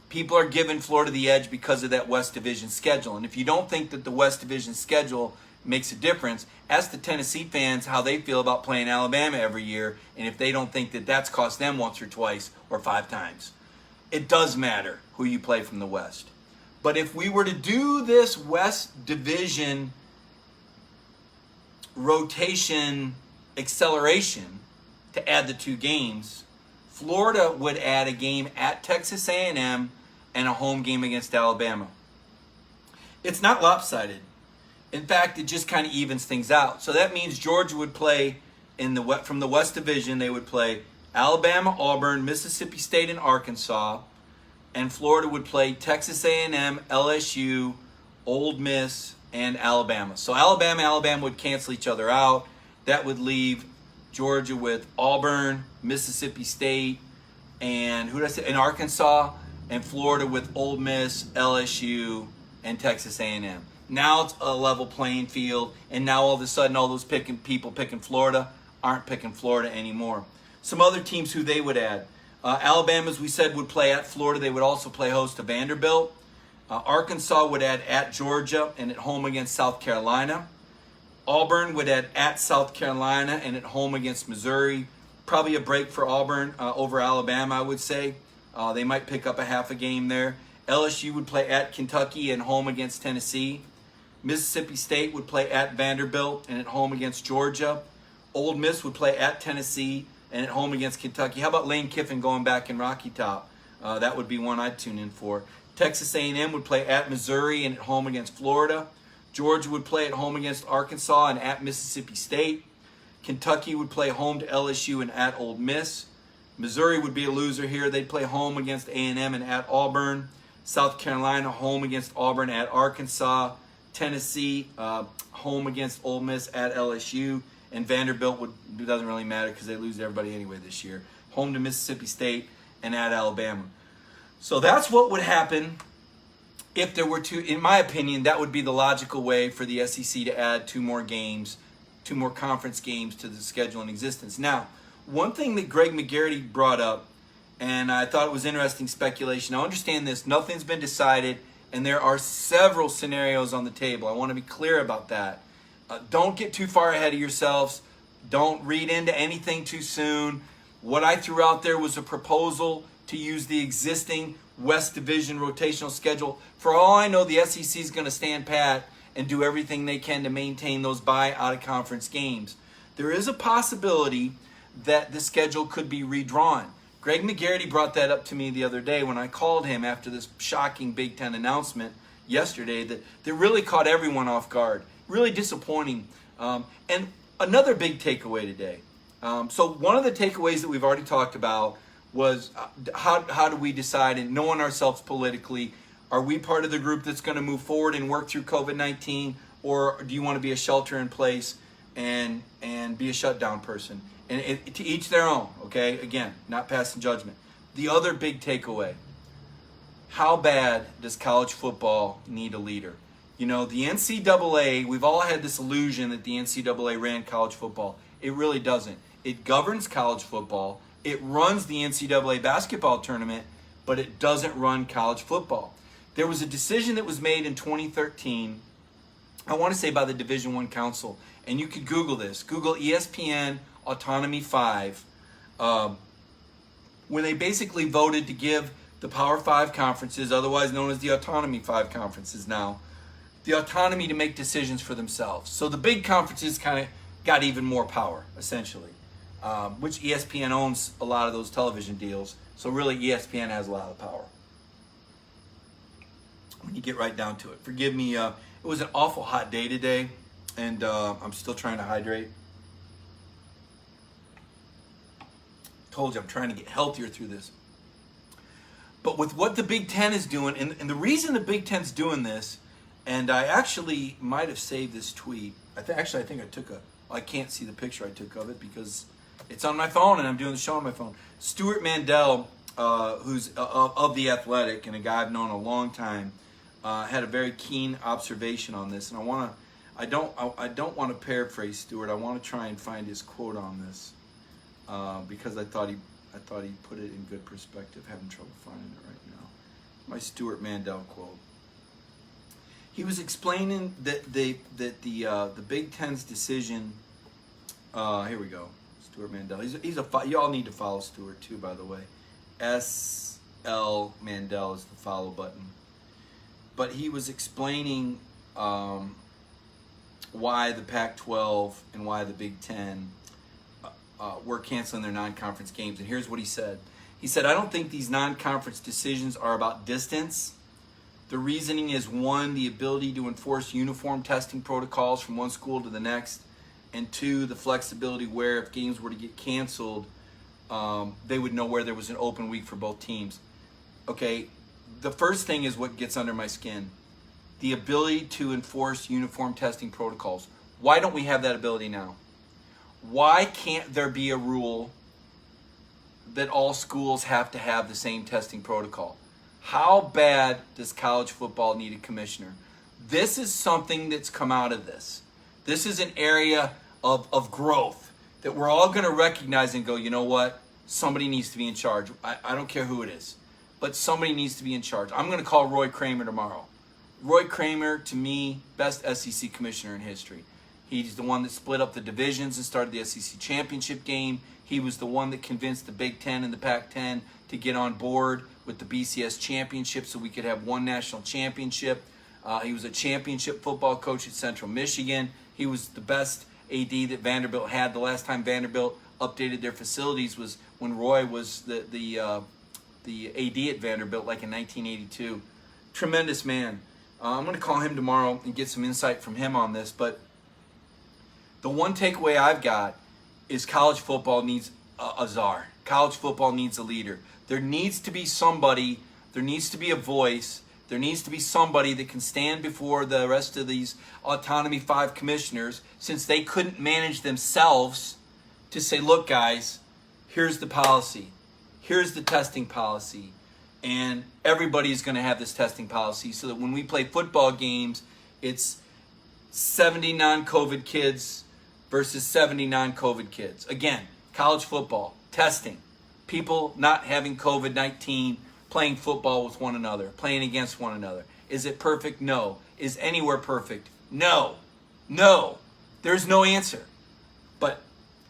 people are giving Florida the edge because of that West Division schedule. And if you don't think that the West Division schedule makes a difference, ask the Tennessee fans how they feel about playing Alabama every year, and if they don't think that that's cost them once or twice or 5 times. It does matter who you play from the West. But if we were to do this West Division rotation acceleration to add the 2 games, Florida would add a game at Texas A&M and a home game against Alabama. It's not lopsided. In fact, it just kind of evens things out. So that means Georgia would play from the West Division. They would play Alabama, Auburn, Mississippi State, and Arkansas. and Florida would play Texas A&M, LSU, Ole Miss, and Alabama. So Alabama would cancel each other out. That would leave Georgia with Auburn, Mississippi State, and who did I say? And Arkansas, and Florida with Ole Miss, LSU, and Texas A&M. Now it's a level playing field, and now all of a sudden all those people picking Florida aren't picking Florida anymore. Some other teams who they would add. Alabama, as we said, would play at Florida. They would also play host to Vanderbilt. Arkansas would add at Georgia and at home against South Carolina. Auburn would add at South Carolina and at home against Missouri. Probably a break for Auburn over Alabama, I would say. They might pick up a half a game there. LSU would play at Kentucky and home against Tennessee. Mississippi State would play at Vanderbilt and at home against Georgia. Ole Miss would play at Tennessee and at home against Kentucky. How about Lane Kiffin going back in Rocky Top? That would be one I'd tune in for. Texas A&M would play at Missouri and at home against Florida. Georgia would play at home against Arkansas and at Mississippi State. Kentucky would play home to LSU and at Ole Miss. Missouri would be a loser here. They'd play home against A&M and at Auburn. South Carolina home against Auburn at Arkansas. Tennessee home against Ole Miss at LSU. And Vanderbilt doesn't really matter because they lose to everybody anyway this year. Home to Mississippi State and at Alabama. So that's what would happen if there were two. In my opinion, that would be the logical way for the SEC to add two more conference games to the schedule in existence. Now, one thing that Greg McGarity brought up, and I thought it was interesting speculation. Now, understand this. Nothing's been decided, and there are several scenarios on the table. I want to be clear about that. Don't get too far ahead of yourselves. Don't read into anything too soon. What I threw out there was a proposal to use the existing West Division rotational schedule. For all I know, the SEC is going to stand pat and do everything they can to maintain those bye out-of-conference games. There is a possibility that the schedule could be redrawn. Greg McGarity brought that up to me the other day when I called him after this shocking Big Ten announcement yesterday that really caught everyone off guard. Really disappointing. And another big takeaway today. So one of the takeaways that we've already talked about was how do we decide, and knowing ourselves politically, are we part of the group that's going to move forward and work through COVID-19, or do you want to be a shelter in place and be a shutdown person? And to each their own, okay? Again, not passing judgment. The other big takeaway, how bad does college football need a leader? You know, the NCAA, we've all had this illusion that the NCAA ran college football. It really doesn't. It governs college football. It runs the NCAA basketball tournament, but it doesn't run college football. There was a decision that was made in 2013, I want to say by the Division I Council, and you could Google this. Google ESPN Autonomy 5, when they basically voted to give the Power 5 conferences, otherwise known as the Autonomy 5 conferences now, the autonomy to make decisions for themselves. So the big conferences kind of got even more power, essentially, which ESPN owns a lot of those television deals. So really ESPN has a lot of power when you get right down to it. Forgive me, it was an awful hot day today, and I'm still trying to hydrate. Told you I'm trying to get healthier through this. But with what the Big Ten is doing, and the reason the Big Ten's doing this, and I actually might have saved this tweet. I think I took I can't see the picture I took of it because it's on my phone and I'm doing the show on my phone. Stuart Mandel, who's of The Athletic and a guy I've known a long time, had a very keen observation on this. And I don't want to paraphrase Stuart. I want to try and find his quote on this because I thought he put it in good perspective. Having trouble finding it right now. My Stuart Mandel quote. He was explaining that the Big Ten's decision. Here we go. Stuart Mandel. You all need to follow Stuart too, by the way. SL Mandel is the follow button. But he was explaining why the Pac-12 and why the Big Ten were canceling their non-conference games. And here's what he said. He said, I don't think these non-conference decisions are about distance. The reasoning is, one, the ability to enforce uniform testing protocols from one school to the next, and two, the flexibility where if games were to get canceled, they would know where there was an open week for both teams. Okay, The first thing is what gets under my skin. The ability to enforce uniform testing protocols. Why don't we have that ability now? Why can't there be a rule that all schools have to have the same testing protocol? How bad does college football need a commissioner? This is something that's come out of this. This is an area of growth that we're all going to recognize and go, you know what? Somebody needs to be in charge. I don't care who it is, but somebody needs to be in charge. I'm going to call Roy Kramer tomorrow. Roy Kramer, to me, best SEC commissioner in history. He's the one that split up the divisions and started the SEC championship game. He was the one that convinced the Big Ten and the Pac-10 to get on board with the BCS championship so we could have one national championship. He was a championship football coach at Central Michigan. He was the best AD that Vanderbilt had. The last time Vanderbilt updated their facilities was when Roy was the AD at Vanderbilt, like in 1982. Tremendous man. I'm going to call him tomorrow and get some insight from him on this. But the one takeaway I've got is college football needs a czar. College football needs a leader. There needs to be somebody, there needs to be a voice, there needs to be somebody that can stand before the rest of these Autonomy 5 commissioners, since they couldn't manage themselves, to say, look guys, here's the policy, here's the testing policy, and everybody's going to have this testing policy so that when we play football games, it's 70 non-COVID kids versus 70 non-COVID kids. Again, college football, testing, people not having COVID-19, playing football with one another, playing against one another. Is it perfect? No. Is anywhere perfect? No. No. There's no answer. But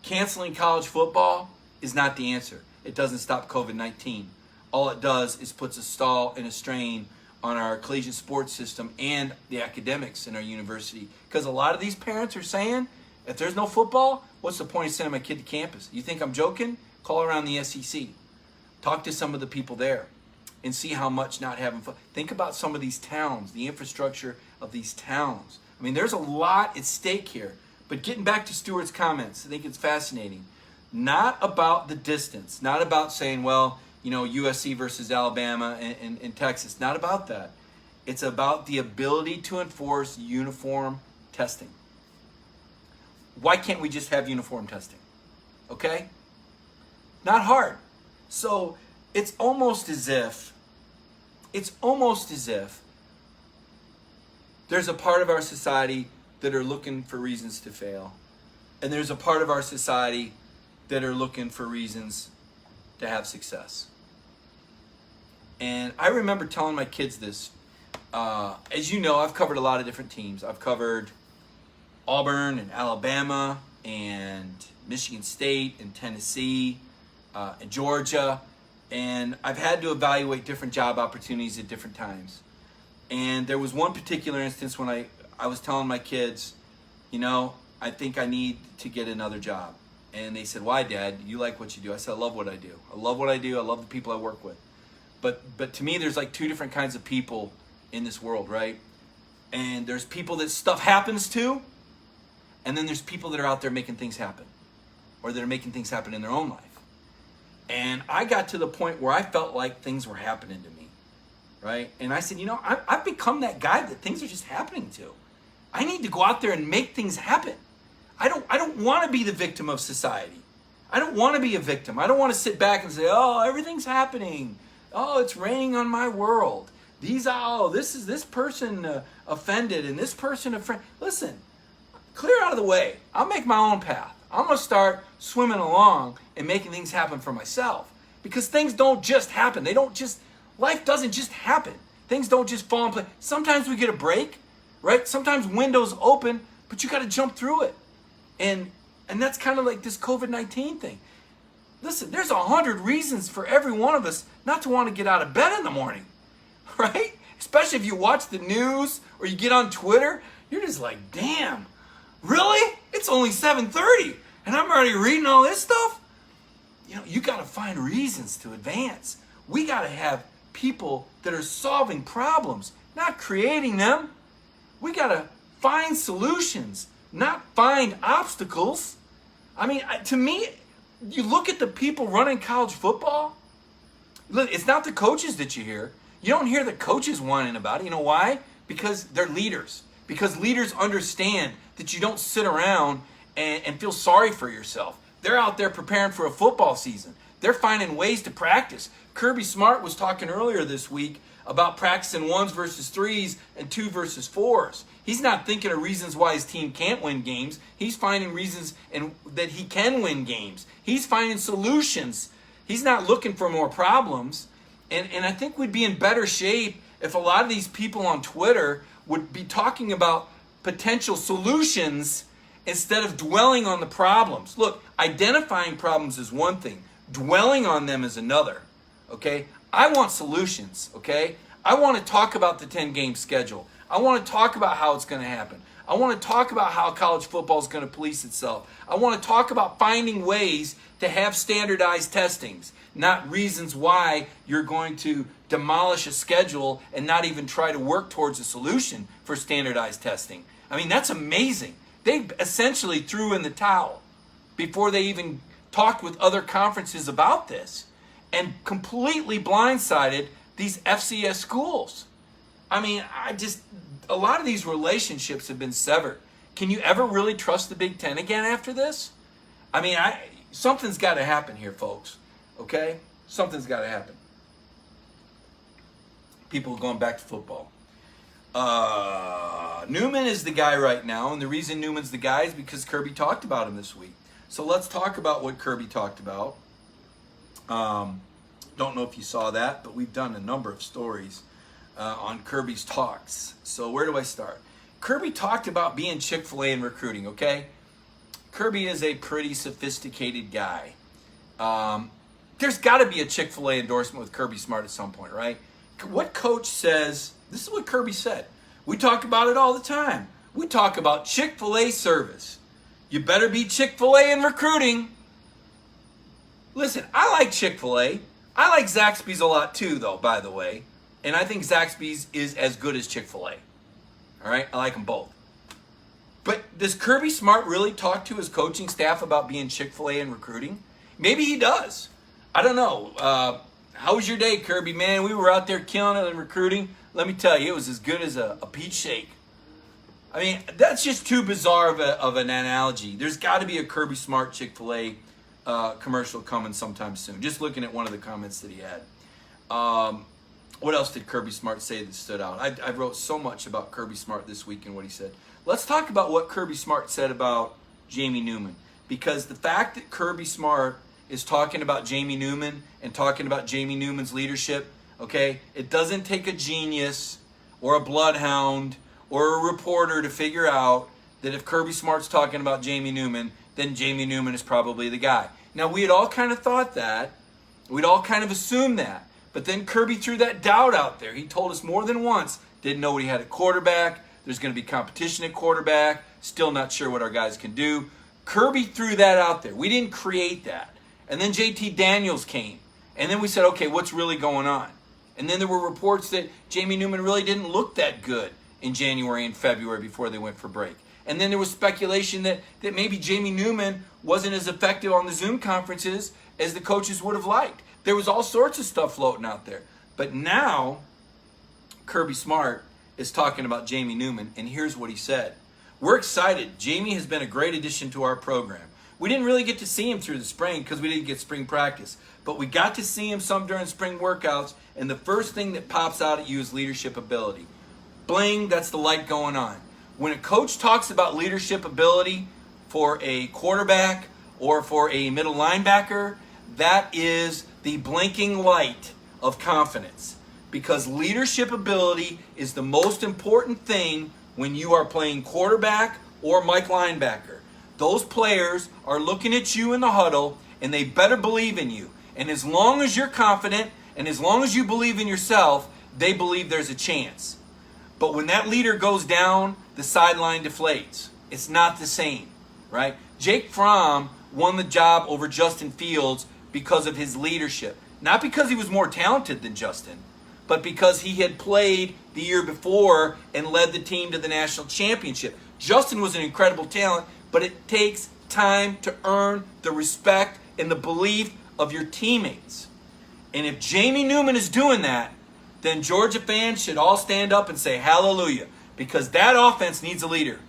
canceling college football is not the answer. It doesn't stop COVID-19. All it does is puts a stall and a strain on our collegiate sports system and the academics in our university. Because a lot of these parents are saying, if there's no football, what's the point of sending my kid to campus? You think I'm joking? Call around the SEC. Talk to some of the people there and see how much not having fun. Think about some of these towns, the infrastructure of these towns. I mean, there's a lot at stake here. But getting back to Stuart's comments, I think it's fascinating. Not about the distance, not about saying, well, you know, USC versus Alabama and Texas. Not about that. It's about the ability to enforce uniform testing. Why can't we just have uniform testing? Okay? Not hard. So it's almost as if there's a part of our society that are looking for reasons to fail. And there's a part of our society that are looking for reasons to have success. And I remember telling my kids this. As you know, I've covered a lot of different teams. I've covered Auburn and Alabama and Michigan State and Tennessee and Georgia. And I've had to evaluate different job opportunities at different times. And there was one particular instance when I was telling my kids, you know, I think I need to get another job. And they said, why, Dad? You like what you do? I said, I love what I do. I love what I do. I love the people I work with. But to me, there's like two different kinds of people in this world, right? And there's people that stuff happens to, and then there's people that are out there making things happen, or that are making things happen in their own life. And I got to the point where I felt like things were happening to me, right? And I said, you know, I've become that guy that things are just happening to. I need to go out there and make things happen. I don't want to be the victim of society. I don't want to be a victim. I don't want to sit back and say, oh, everything's happening. Oh, it's raining on my world. This person offended and this person offended. Listen, clear out of the way. I'll make my own path. I'm going to start swimming along and making things happen for myself. Because things don't just happen. Life doesn't just happen. Things don't just fall in place. Sometimes we get a break, right? Sometimes windows open, but you got to jump through it. And that's kind of like this COVID-19 thing. Listen, there's 100 reasons for every one of us not to want to get out of bed in the morning, right? Especially if you watch the news or you get on Twitter, you're just like, damn, really? It's only 7:30 and I'm already reading all this stuff? You know, you got to find reasons to advance. We got to have people that are solving problems, not creating them. We got to find solutions, not find obstacles. I mean, to me, you look at the people running college football, it's not the coaches that you hear. You don't hear the coaches whining about it. You know why? Because they're leaders. Because leaders understand that you don't sit around and feel sorry for yourself. They're out there preparing for a football season. They're finding ways to practice. Kirby Smart was talking earlier this week about practicing 1s versus 3s and 2 versus 4s. He's not thinking of reasons why his team can't win games. He's finding reasons that he can win games. He's finding solutions. He's not looking for more problems. And I think we'd be in better shape if a lot of these people on Twitter would be talking about potential solutions instead of dwelling on the problems. Look, identifying problems is one thing. Dwelling on them is another. Okay? I want solutions. Okay? I want to talk about the 10-game schedule. I want to talk about how it's going to happen. I want to talk about how college football is going to police itself. I want to talk about finding ways to have standardized testings, not reasons why you're going to demolish a schedule and not even try to work towards a solution for standardized testing. I mean, that's amazing. They essentially threw in the towel before they even talked with other conferences about this and completely blindsided these FCS schools. I mean, a lot of these relationships have been severed. Can you ever really trust the Big Ten again after this? I mean, something's got to happen here, folks. Okay? Something's got to happen. People going back to football. Newman is the guy right now, and the reason Newman's the guy is because Kirby talked about him this week. So let's talk about what Kirby talked about. Don't know if you saw that, but we've done a number of stories on Kirby's talks. So where do I start? Kirby talked about being Chick-fil-A in recruiting, okay? Kirby is a pretty sophisticated guy. There's got to be a Chick-fil-A endorsement with Kirby Smart at some point, right? What coach says, this is what Kirby said. We talk about it all the time. We talk about Chick-fil-A service. You better be Chick-fil-A in recruiting. Listen, I like Chick-fil-A. I like Zaxby's a lot too, though, by the way. And I think Zaxby's is as good as Chick-fil-A. All right? I like them both. But does Kirby Smart really talk to his coaching staff about being Chick-fil-A in recruiting? Maybe he does. I don't know. How was your day, Kirby? Man, we were out there killing it in recruiting. Let me tell you, it was as good as a peach shake. I mean, that's just too bizarre of an analogy. There's got to be a Kirby Smart Chick-fil-A commercial coming sometime soon. Just looking at one of the comments that he had. What else did Kirby Smart say that stood out? I wrote so much about Kirby Smart this week and what he said. Let's talk about what Kirby Smart said about Jamie Newman. Because the fact that Kirby Smart is talking about Jamie Newman and talking about Jamie Newman's leadership, okay, it doesn't take a genius or a bloodhound or a reporter to figure out that if Kirby Smart's talking about Jamie Newman, then Jamie Newman is probably the guy. Now, we had all kind of thought that. We'd all kind of assumed that. But then Kirby threw that doubt out there. He told us more than once, didn't know what he had at quarterback. There's going to be competition at quarterback. Still not sure what our guys can do. Kirby threw that out there. We didn't create that. And then JT Daniels came. And then we said, okay, what's really going on? And then there were reports that Jamie Newman really didn't look that good in January and February before they went for break. And then there was speculation that maybe Jamie Newman wasn't as effective on the Zoom conferences as the coaches would have liked. There was all sorts of stuff floating out there. But now, Kirby Smart is talking about Jamie Newman, and here's what he said. We're excited. Jamie has been a great addition to our program. We didn't really get to see him through the spring because we didn't get spring practice. But we got to see him some during spring workouts, and the first thing that pops out at you is leadership ability. Bling, that's the light going on. When a coach talks about leadership ability for a quarterback or for a middle linebacker, that is the blinking light of confidence. Because leadership ability is the most important thing when you are playing quarterback or Mike linebacker. Those players are looking at you in the huddle, and they better believe in you. And as long as you're confident and as long as you believe in yourself, they believe there's a chance. But when that leader goes down, the sideline deflates. It's not the same, right? Jake Fromm won the job over Justin Fields because of his leadership. Not because he was more talented than Justin, but because he had played the year before and led the team to the national championship. Justin was an incredible talent, but it takes time to earn the respect and the belief of your teammates. And if Jamie Newman is doing that, then Georgia fans should all stand up and say hallelujah, because that offense needs a leader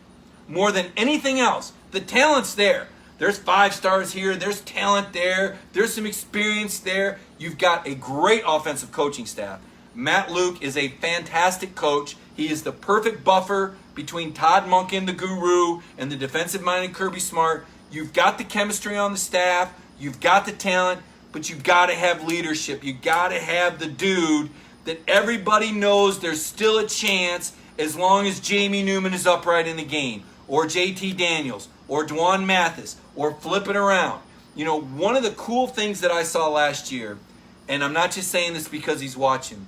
more than anything else. The talent's there. There's 5 stars here. There's talent there. There's some experience there. You've got a great offensive coaching staff. Matt Luke is a fantastic coach. He is the perfect buffer between Todd Monken, the guru, and the defensive-minded Kirby Smart. You've got the chemistry on the staff. You've got the talent, but you've got to have leadership. You've got to have the dude that everybody knows there's still a chance as long as Jamie Newman is upright in the game, or JT Daniels, or Dwan Mathis, or flip it around. You know, one of the cool things that I saw last year, and I'm not just saying this because he's watching,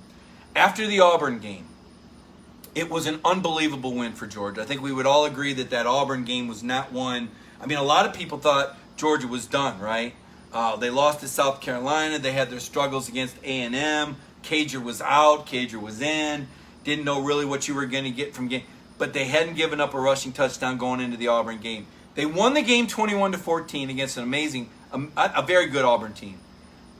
after the Auburn game, it was an unbelievable win for Georgia. I think we would all agree that that Auburn game was not one. I mean, a lot of people thought Georgia was done, right? They lost to South Carolina. They had their struggles against A&M. Cager was out. Cager was in. Didn't know really what you were going to get from game. But they hadn't given up a rushing touchdown going into the Auburn game. They won the game 21-14 against an amazing, a very good Auburn team.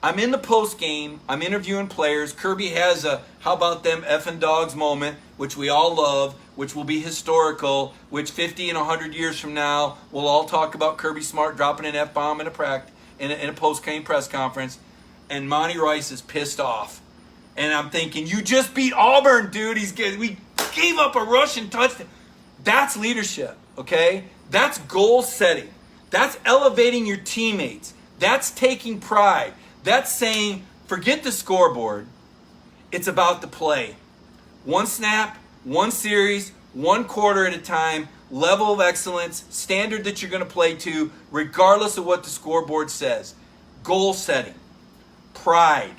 I'm in the post game. I'm interviewing players. Kirby has a "how about them effing dogs" moment, which we all love, which will be historical, which 50 and 100 years from now, we'll all talk about Kirby Smart dropping an F-bomb in a post-game press conference. And Monty Rice is pissed off. And I'm thinking, you just beat Auburn, dude. We gave up a rushing touchdown. That's leadership, okay? That's goal setting. That's elevating your teammates. That's taking pride. That's saying, forget the scoreboard. It's about the play. One snap, one series, one quarter at a time, level of excellence, standard that you're going to play to, regardless of what the scoreboard says. Goal setting. Pride.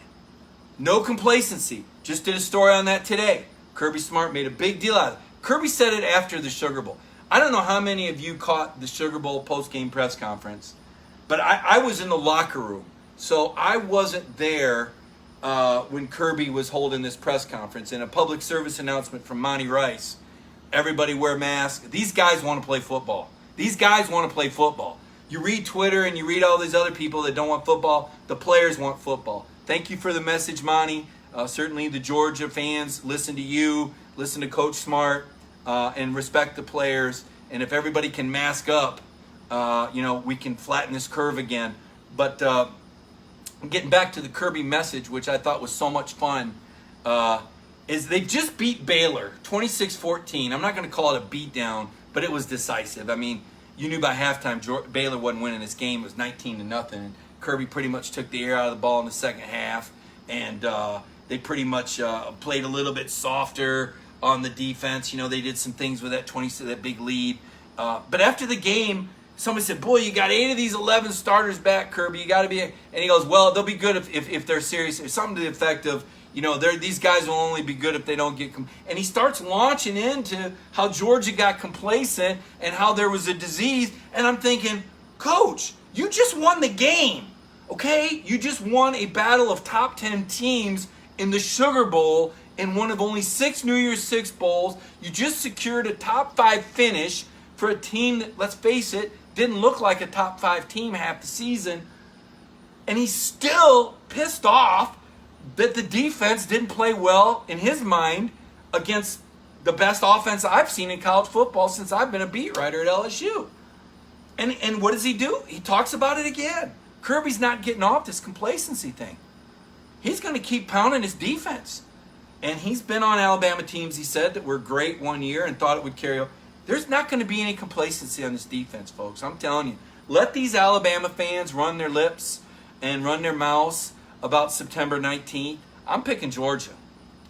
No complacency. Just did a story on that today. Kirby Smart made a big deal out of it. Kirby said it after the Sugar Bowl. I don't know how many of you caught the Sugar Bowl post-game press conference, but I was in the locker room. So I wasn't there when Kirby was holding this press conference. And a public service announcement from Monty Rice. Everybody wear masks. These guys want to play football. These guys want to play football. You read Twitter and you read all these other people that don't want football. The players want football. Thank you for the message, Monty. Certainly the Georgia fans listen to you, listen to Coach Smart, and respect the players. And if everybody can mask up, we can flatten this curve again. But getting back to the Kirby message, which I thought was so much fun, is they just beat Baylor 26-14. I'm not going to call it a beatdown, but it was decisive. I mean, you knew by halftime Baylor wasn't winning this game. It was 19-0. And Kirby pretty much took the air out of the ball in the second half, and they pretty much played a little bit softer on the defense. You know, they did some things with that big lead. But after the game, somebody said, "Boy, you got 8 of these 11 starters back, Kirby. You got to be." And he goes, "Well, they'll be good if they're serious." Or something to the effect of, these guys will only be good if they don't get. And he starts launching into how Georgia got complacent and how there was a disease. And I'm thinking, Coach, you just won the game, okay? You just won a battle of top 10 teams in the Sugar Bowl in one of only 6 New Year's Six bowls. You just secured a top 5 finish for a team that, let's face it, didn't look like a top 5 team half the season. And he's still pissed off that the defense didn't play well, in his mind, against the best offense I've seen in college football since I've been a beat writer at LSU. And what does he do? He talks about it again. Kirby's not getting off this complacency thing. He's going to keep pounding his defense. And he's been on Alabama teams, he said, that were great one year and thought it would carry over. There's not going to be any complacency on this defense, folks. I'm telling you. Let these Alabama fans run their lips and run their mouths about September 19th. I'm picking Georgia.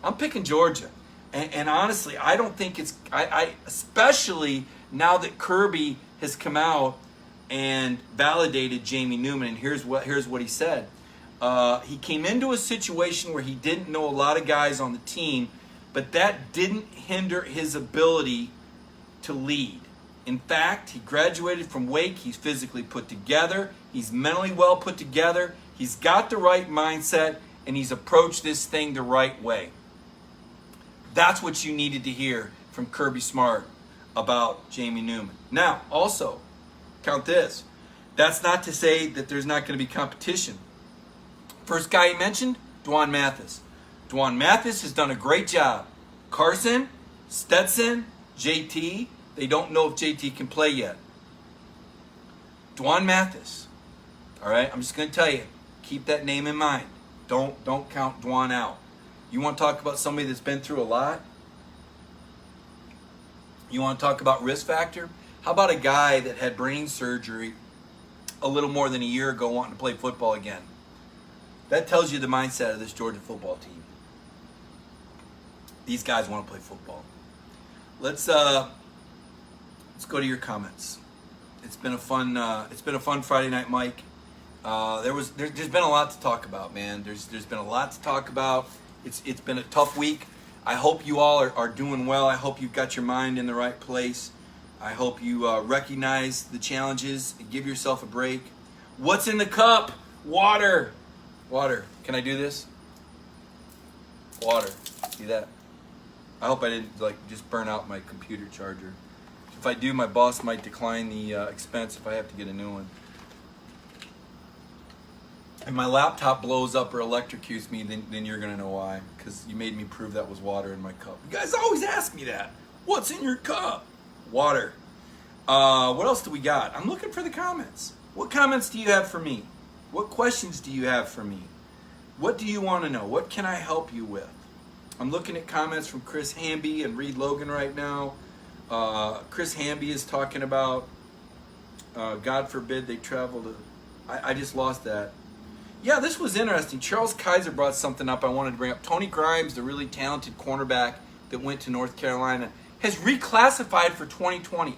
And honestly, I don't think it's... I especially now that Kirby has come out and validated Jamie Newman, and here's what he said. He came into a situation where he didn't know a lot of guys on the team, but that didn't hinder his ability to lead. In fact, he graduated from Wake. He's physically put together. He's mentally well put together. He's got the right mindset, and he's approached this thing the right way. That's what you needed to hear from Kirby Smart about Jamie Newman. Now, also, count this. That's not to say that there's not going to be competition. First guy he mentioned, Dwan Mathis. Dwan Mathis has done a great job. Carson, Stetson, JT, they don't know if JT can play yet. Dwan Mathis, all right, I'm just going to tell you, keep that name in mind. Don't count Dwan out. You want to talk about somebody that's been through a lot? You want to talk about risk factor? How about a guy that had brain surgery a little more than a year ago wanting to play football again? That tells you the mindset of this Georgia football team. These guys want to play football. Let's go to your comments. It's been a fun Friday night, Mike. There's been a lot to talk about, man. There's been a lot to talk about. It's been a tough week. I hope you all are doing well. I hope you've got your mind in the right place. I hope you recognize the challenges and give yourself a break. What's in the cup? Water. Water. Can I do this? Water. See that? I hope I didn't just burn out my computer charger. If I do, my boss might decline the expense if I have to get a new one. If my laptop blows up or electrocutes me, then you're going to know why. Because you made me prove that was water in my cup. You guys always ask me that. What's in your cup? Water. What else do we got? I'm looking for the comments. What comments do you have for me? What questions do you have for me? What do you want to know? What can I help you with? I'm looking at comments from Chris Hamby and Reed Logan right now. Chris Hamby is talking about, God forbid they travel to... I just lost that. Yeah, this was interesting. Charles Kaiser brought something up I wanted to bring up. Tony Grimes, the really talented cornerback that went to North Carolina, has reclassified for 2020.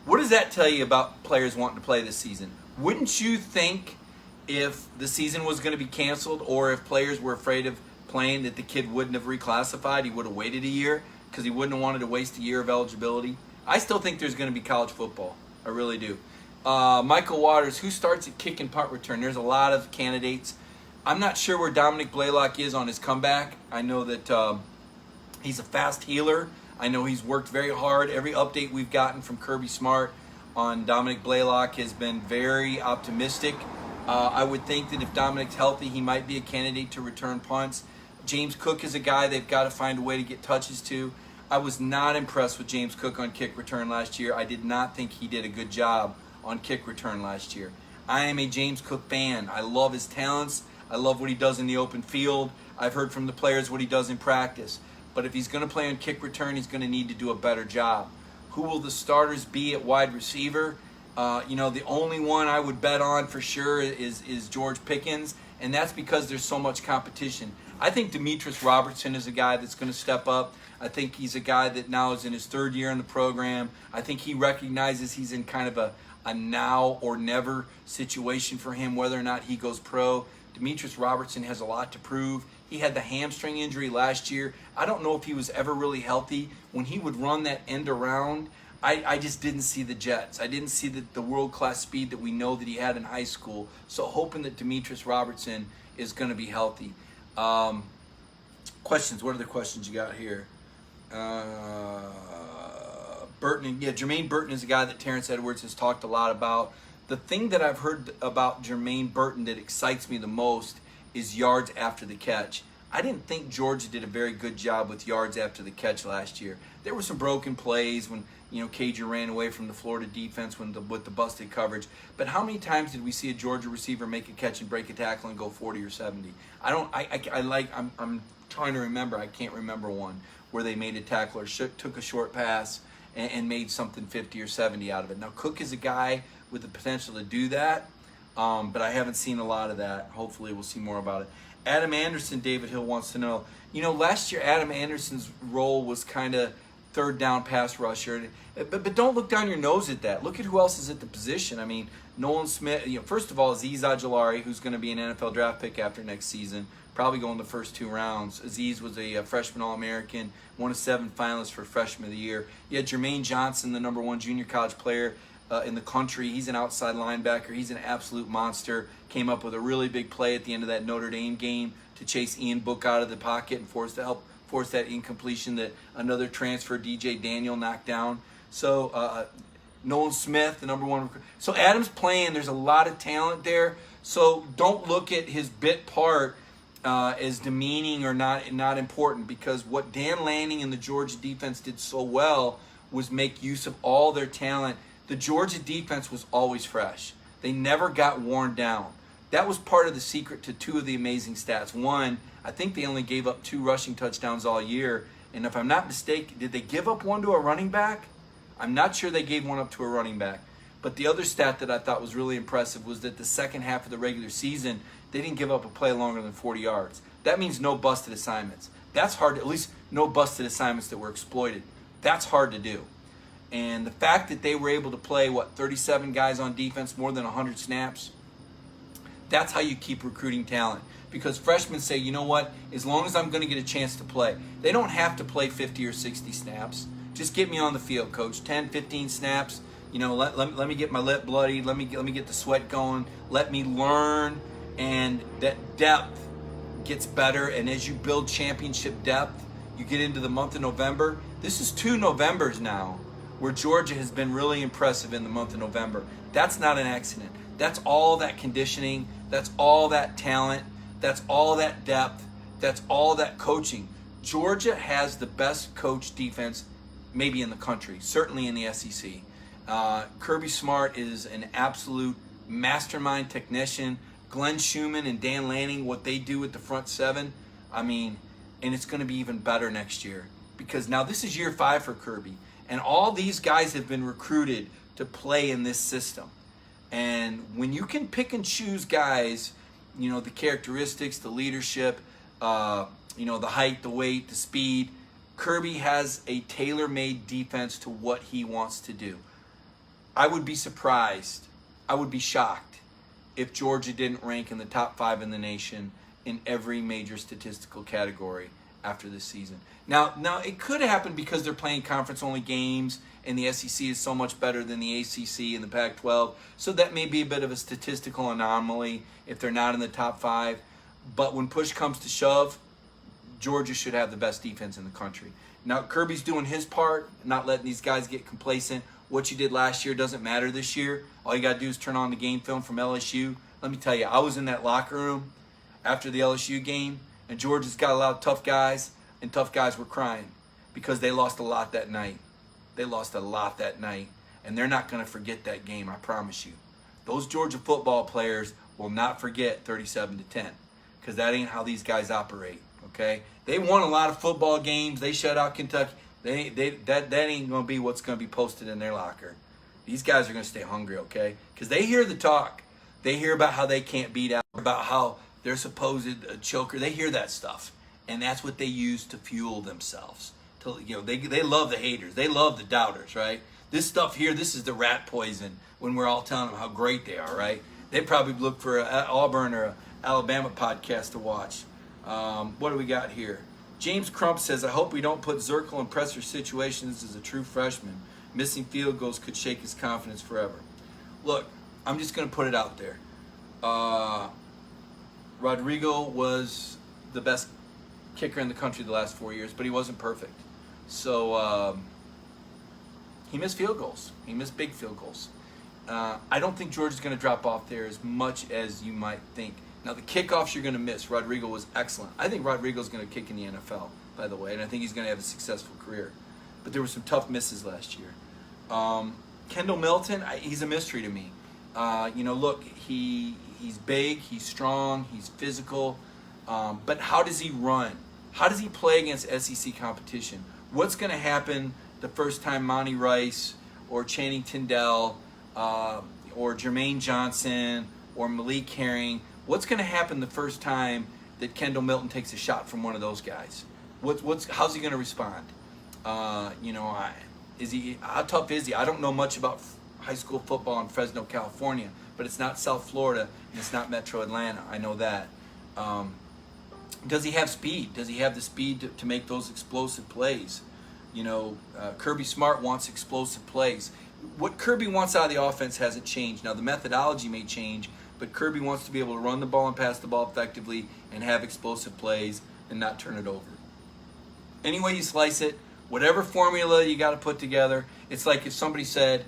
What does that tell you about players wanting to play this season? Wouldn't you think if the season was going to be canceled or if players were afraid of playing that the kid wouldn't have reclassified? He would have waited a year because he wouldn't have wanted to waste a year of eligibility. I still think there's going to be college football. I really do. Michael Waters, who starts at kick and punt return? There's a lot of candidates. I'm not sure where Dominic Blaylock is on his comeback. I know that he's a fast healer. I know he's worked very hard. Every update we've gotten from Kirby Smart on Dominic Blaylock has been very optimistic. I would think that if Dominic's healthy, he might be a candidate to return punts. James Cook is a guy they've got to find a way to get touches to. I was not impressed with James Cook on kick return last year. I did not think he did a good job on kick return last year. I am a James Cook fan. I love his talents. I love what he does in the open field. I've heard from the players what he does in practice. But if he's going to play on kick return, he's going to need to do a better job. Who will the starters be at wide receiver? The only one I would bet on for sure is George Pickens, and that's because there's so much competition. I think Demetrius Robertson is a guy that's going to step up. I think he's a guy that now is in his third year in the program. I think he recognizes he's in kind of a now or never situation for him, whether or not he goes pro. Demetrius Robertson has a lot to prove. He had the hamstring injury last year. I don't know if he was ever really healthy. When he would run that end around, I just didn't see the jets. I didn't see the world-class speed that we know that he had in high school. So hoping that Demetrius Robertson is going to be healthy. Questions. What other questions you got here? Burton. Yeah, Jermaine Burton is a guy that Terrence Edwards has talked a lot about. The thing that I've heard about Jermaine Burton that excites me the most is yards after the catch. I didn't think Georgia did a very good job with yards after the catch last year. There were some broken plays when Cager ran away from the Florida defense with the busted coverage. But how many times did we see a Georgia receiver make a catch and break a tackle and go 40 or 70? I'm trying to remember. I can't remember one where they made a tackle or took a short pass and made something 50 or 70 out of it. Now Cook is a guy with the potential to do that, but I haven't seen a lot of that. Hopefully we'll see more about it. Adam Anderson, David Hill wants to know, last year Adam Anderson's role was kind of third down pass rusher. But don't look down your nose at that. Look at who else is at the position. I mean, Nolan Smith, first of all, Azeez Ojulari, who's going to be an NFL draft pick after next season, probably going the first 2 rounds. Azeez was a freshman All-American, one of 7 finalists for Freshman of the Year. You had Jermaine Johnson, the number 1 junior college player in the country. He's an outside linebacker. He's an absolute monster. Came up with a really big play at the end of that Notre Dame game to chase Ian Book out of the pocket and force that incompletion that another transfer, DJ Daniel, knocked down. So Nolan Smith, the number 1. So Adam's playing. There's a lot of talent there. So don't look at his bit part as demeaning or not important, because what Dan Lanning and the Georgia defense did so well was make use of all their talent. The Georgia defense was always fresh. They never got worn down. That was part of the secret to two of the amazing stats. One, I think they only gave up 2 rushing touchdowns all year. And if I'm not mistaken, did they give up one to a running back? I'm not sure they gave one up to a running back. But the other stat that I thought was really impressive was that the second half of the regular season, they didn't give up a play longer than 40 yards. That means no busted assignments. That's hard, at least no busted assignments that were exploited. That's hard to do. And the fact that they were able to play, 37 guys on defense, more than 100 snaps, that's how you keep recruiting talent. Because freshmen say, you know what, as long as I'm going to get a chance to play, they don't have to play 50 or 60 snaps. Just get me on the field, coach. 10, 15 snaps. Let me get my lip bloody. Let me get the sweat going. Let me learn. And that depth gets better. And as you build championship depth, you get into the month of November. This is 2 Novembers now where Georgia has been really impressive in the month of November. That's not an accident. That's all that conditioning. That's all that talent. That's all that depth. That's all that coaching. Georgia has the best coach defense maybe in the country, certainly in the SEC. Kirby Smart is an absolute mastermind technician. Glenn Schumann and Dan Lanning, what they do with the front seven, and it's going to be even better next year, because now this is year 5 for Kirby, and all these guys have been recruited to play in this system. And when you can pick and choose guys, the characteristics, the leadership, the height, the weight, the speed, Kirby has a tailor-made defense to what he wants to do. I would be surprised, I would be shocked if Georgia didn't rank in the top 5 in the nation in every major statistical category after this season. Now it could happen because they're playing conference-only games and the SEC is so much better than the ACC and the Pac-12, so that may be a bit of a statistical anomaly if they're not in the top 5. But when push comes to shove, Georgia should have the best defense in the country. Now, Kirby's doing his part, not letting these guys get complacent. What you did last year doesn't matter this year. All you got to do is turn on the game film from LSU. Let me tell you, I was in that locker room after the LSU game, and Georgia's got a lot of tough guys, and tough guys were crying because they lost a lot that night. They lost a lot that night, and they're not going to forget that game, I promise you. Those Georgia football players will not forget 37-10, because that ain't how these guys operate, okay? They won a lot of football games. They shut out Kentucky. That ain't going to be what's going to be posted in their locker. These guys are going to stay hungry, okay? Because they hear the talk. They hear about how they can't beat out, about how they're supposed choker. They hear that stuff, and that's what they use to fuel themselves. They love the haters. They love the doubters, right? This stuff here, this is the rat poison when we're all telling them how great they are, right? They probably look for an Auburn or an Alabama podcast to watch. What do we got here? James Crump says, I hope we don't put Zirkle in pressure situations as a true freshman. Missing field goals could shake his confidence forever. Look, I'm just going to put it out there. Rodrigo was the best kicker in the country the last 4 years, but he wasn't perfect. So he missed field goals. He missed big field goals. I don't think Georgia's going to drop off there as much as you might think. Now, the kickoffs you're going to miss. Rodrigo was excellent. I think Rodrigo's going to kick in the NFL, by the way, and I think he's going to have a successful career. But there were some tough misses last year. Kendall Milton, he's a mystery to me. Look, he's big, he's strong, he's physical, but how does he run? How does he play against SEC competition? What's going to happen the first time Monty Rice or Channing Tindall or Jermaine Johnson or Malik Herring, what's going to happen the first time that Kendall Milton takes a shot from one of those guys? How's he going to respond? How tough is he? I don't know much about high school football in Fresno, California, but it's not South Florida and it's not Metro Atlanta. I know that. Does he have speed? Does he have the speed to make those explosive plays? Kirby Smart wants explosive plays. What Kirby wants out of the offense hasn't changed. Now, the methodology may change, but Kirby wants to be able to run the ball and pass the ball effectively and have explosive plays and not turn it over. Any way you slice it, whatever formula you got to put together, it's like if somebody said,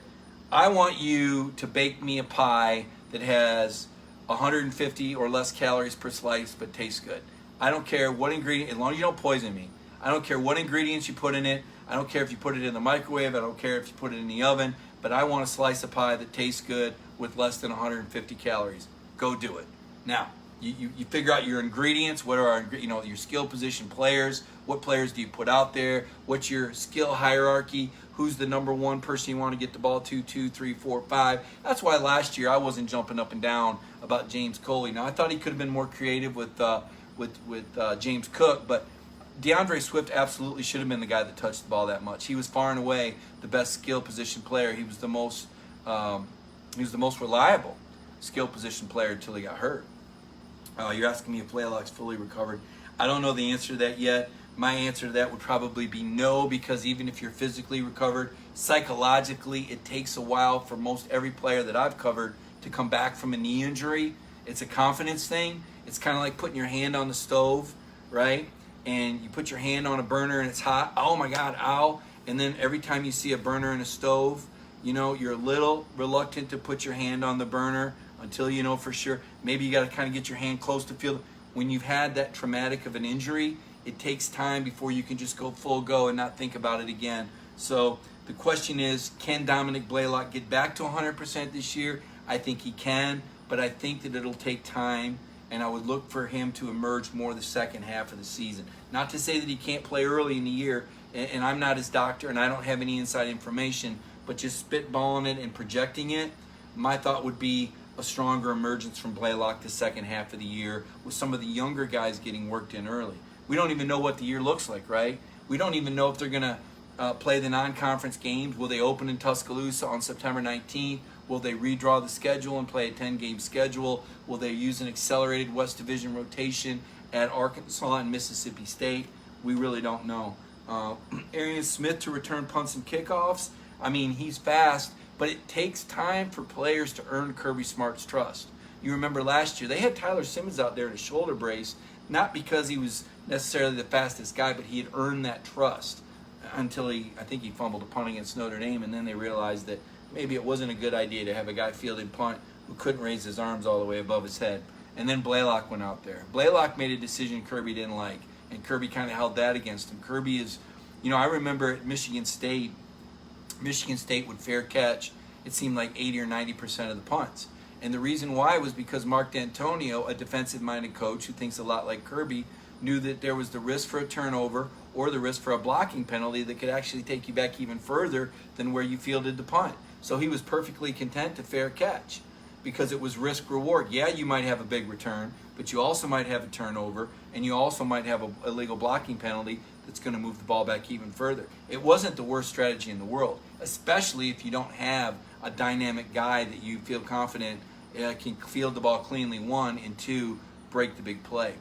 I want you to bake me a pie that has 150 or less calories per slice but tastes good. I don't care what ingredient, as long as you don't poison me. I don't care what ingredients you put in it. I don't care if you put it in the microwave. I don't care if you put it in the oven. But I want a slice of pie that tastes good with less than 150 calories. Go do it. Now, you figure out your ingredients. What are your skill position players? What players do you put out there? What's your skill hierarchy? Who's the number one person you want to get the ball to? 2, 3, 4, 5. That's why last year I wasn't jumping up and down about James Coley. Now I thought he could have been more creative with James Cook, but DeAndre Swift absolutely should have been the guy that touched the ball that much. He was far and away the best skill position player. He was the most reliable skill position player until he got hurt. You're asking me if Blaylock's fully recovered. I don't know the answer to that yet. My answer to that would probably be no, because even if you're physically recovered, psychologically it takes a while for most every player that I've covered to come back from a knee injury. It's a confidence thing. It's kind of like putting your hand on the stove, right? And you put your hand on a burner and it's hot. Oh my God, ow. And then every time you see a burner in a stove, you're a little reluctant to put your hand on the burner until you know for sure. Maybe you got to kind of get your hand close to feel. When you've had that traumatic of an injury, it takes time before you can just go full go and not think about it again. So the question is, can Dominic Blaylock get back to 100% this year? I think he can, but I think that it'll take time, and I would look for him to emerge more the second half of the season. Not to say that he can't play early in the year, and I'm not his doctor and I don't have any inside information, but just spitballing it and projecting it, my thought would be a stronger emergence from Blaylock the second half of the year with some of the younger guys getting worked in early. We don't even know what the year looks like, right? We don't even know if they're going to play the non-conference games. Will they open in Tuscaloosa on September 19th? Will they redraw the schedule and play a 10-game schedule? Will they use an accelerated West Division rotation at Arkansas and Mississippi State? We really don't know. Arian Smith to return punts and kickoffs. I mean, he's fast, but it takes time for players to earn Kirby Smart's trust. You remember last year, they had Tyler Simmons out there in a shoulder brace, not because he was necessarily the fastest guy, but he had earned that trust until I think he fumbled a punt against Notre Dame, and then they realized that maybe it wasn't a good idea to have a guy fielding punt who couldn't raise his arms all the way above his head. And then Blaylock went out there. Blaylock made a decision Kirby didn't like, and Kirby kind of held that against him. Kirby is, I remember at Michigan State would fair catch, it seemed like 80 or 90% of the punts. And the reason why was because Mark D'Antonio, a defensive-minded coach who thinks a lot like Kirby, knew that there was the risk for a turnover or the risk for a blocking penalty that could actually take you back even further than where you fielded the punt. So he was perfectly content to fair catch because it was risk-reward. Yeah, you might have a big return, but you also might have a turnover, and you also might have an illegal blocking penalty that's going to move the ball back even further. It wasn't the worst strategy in the world, especially if you don't have a dynamic guy that you feel confident can field the ball cleanly, 1, and 2, break the big play.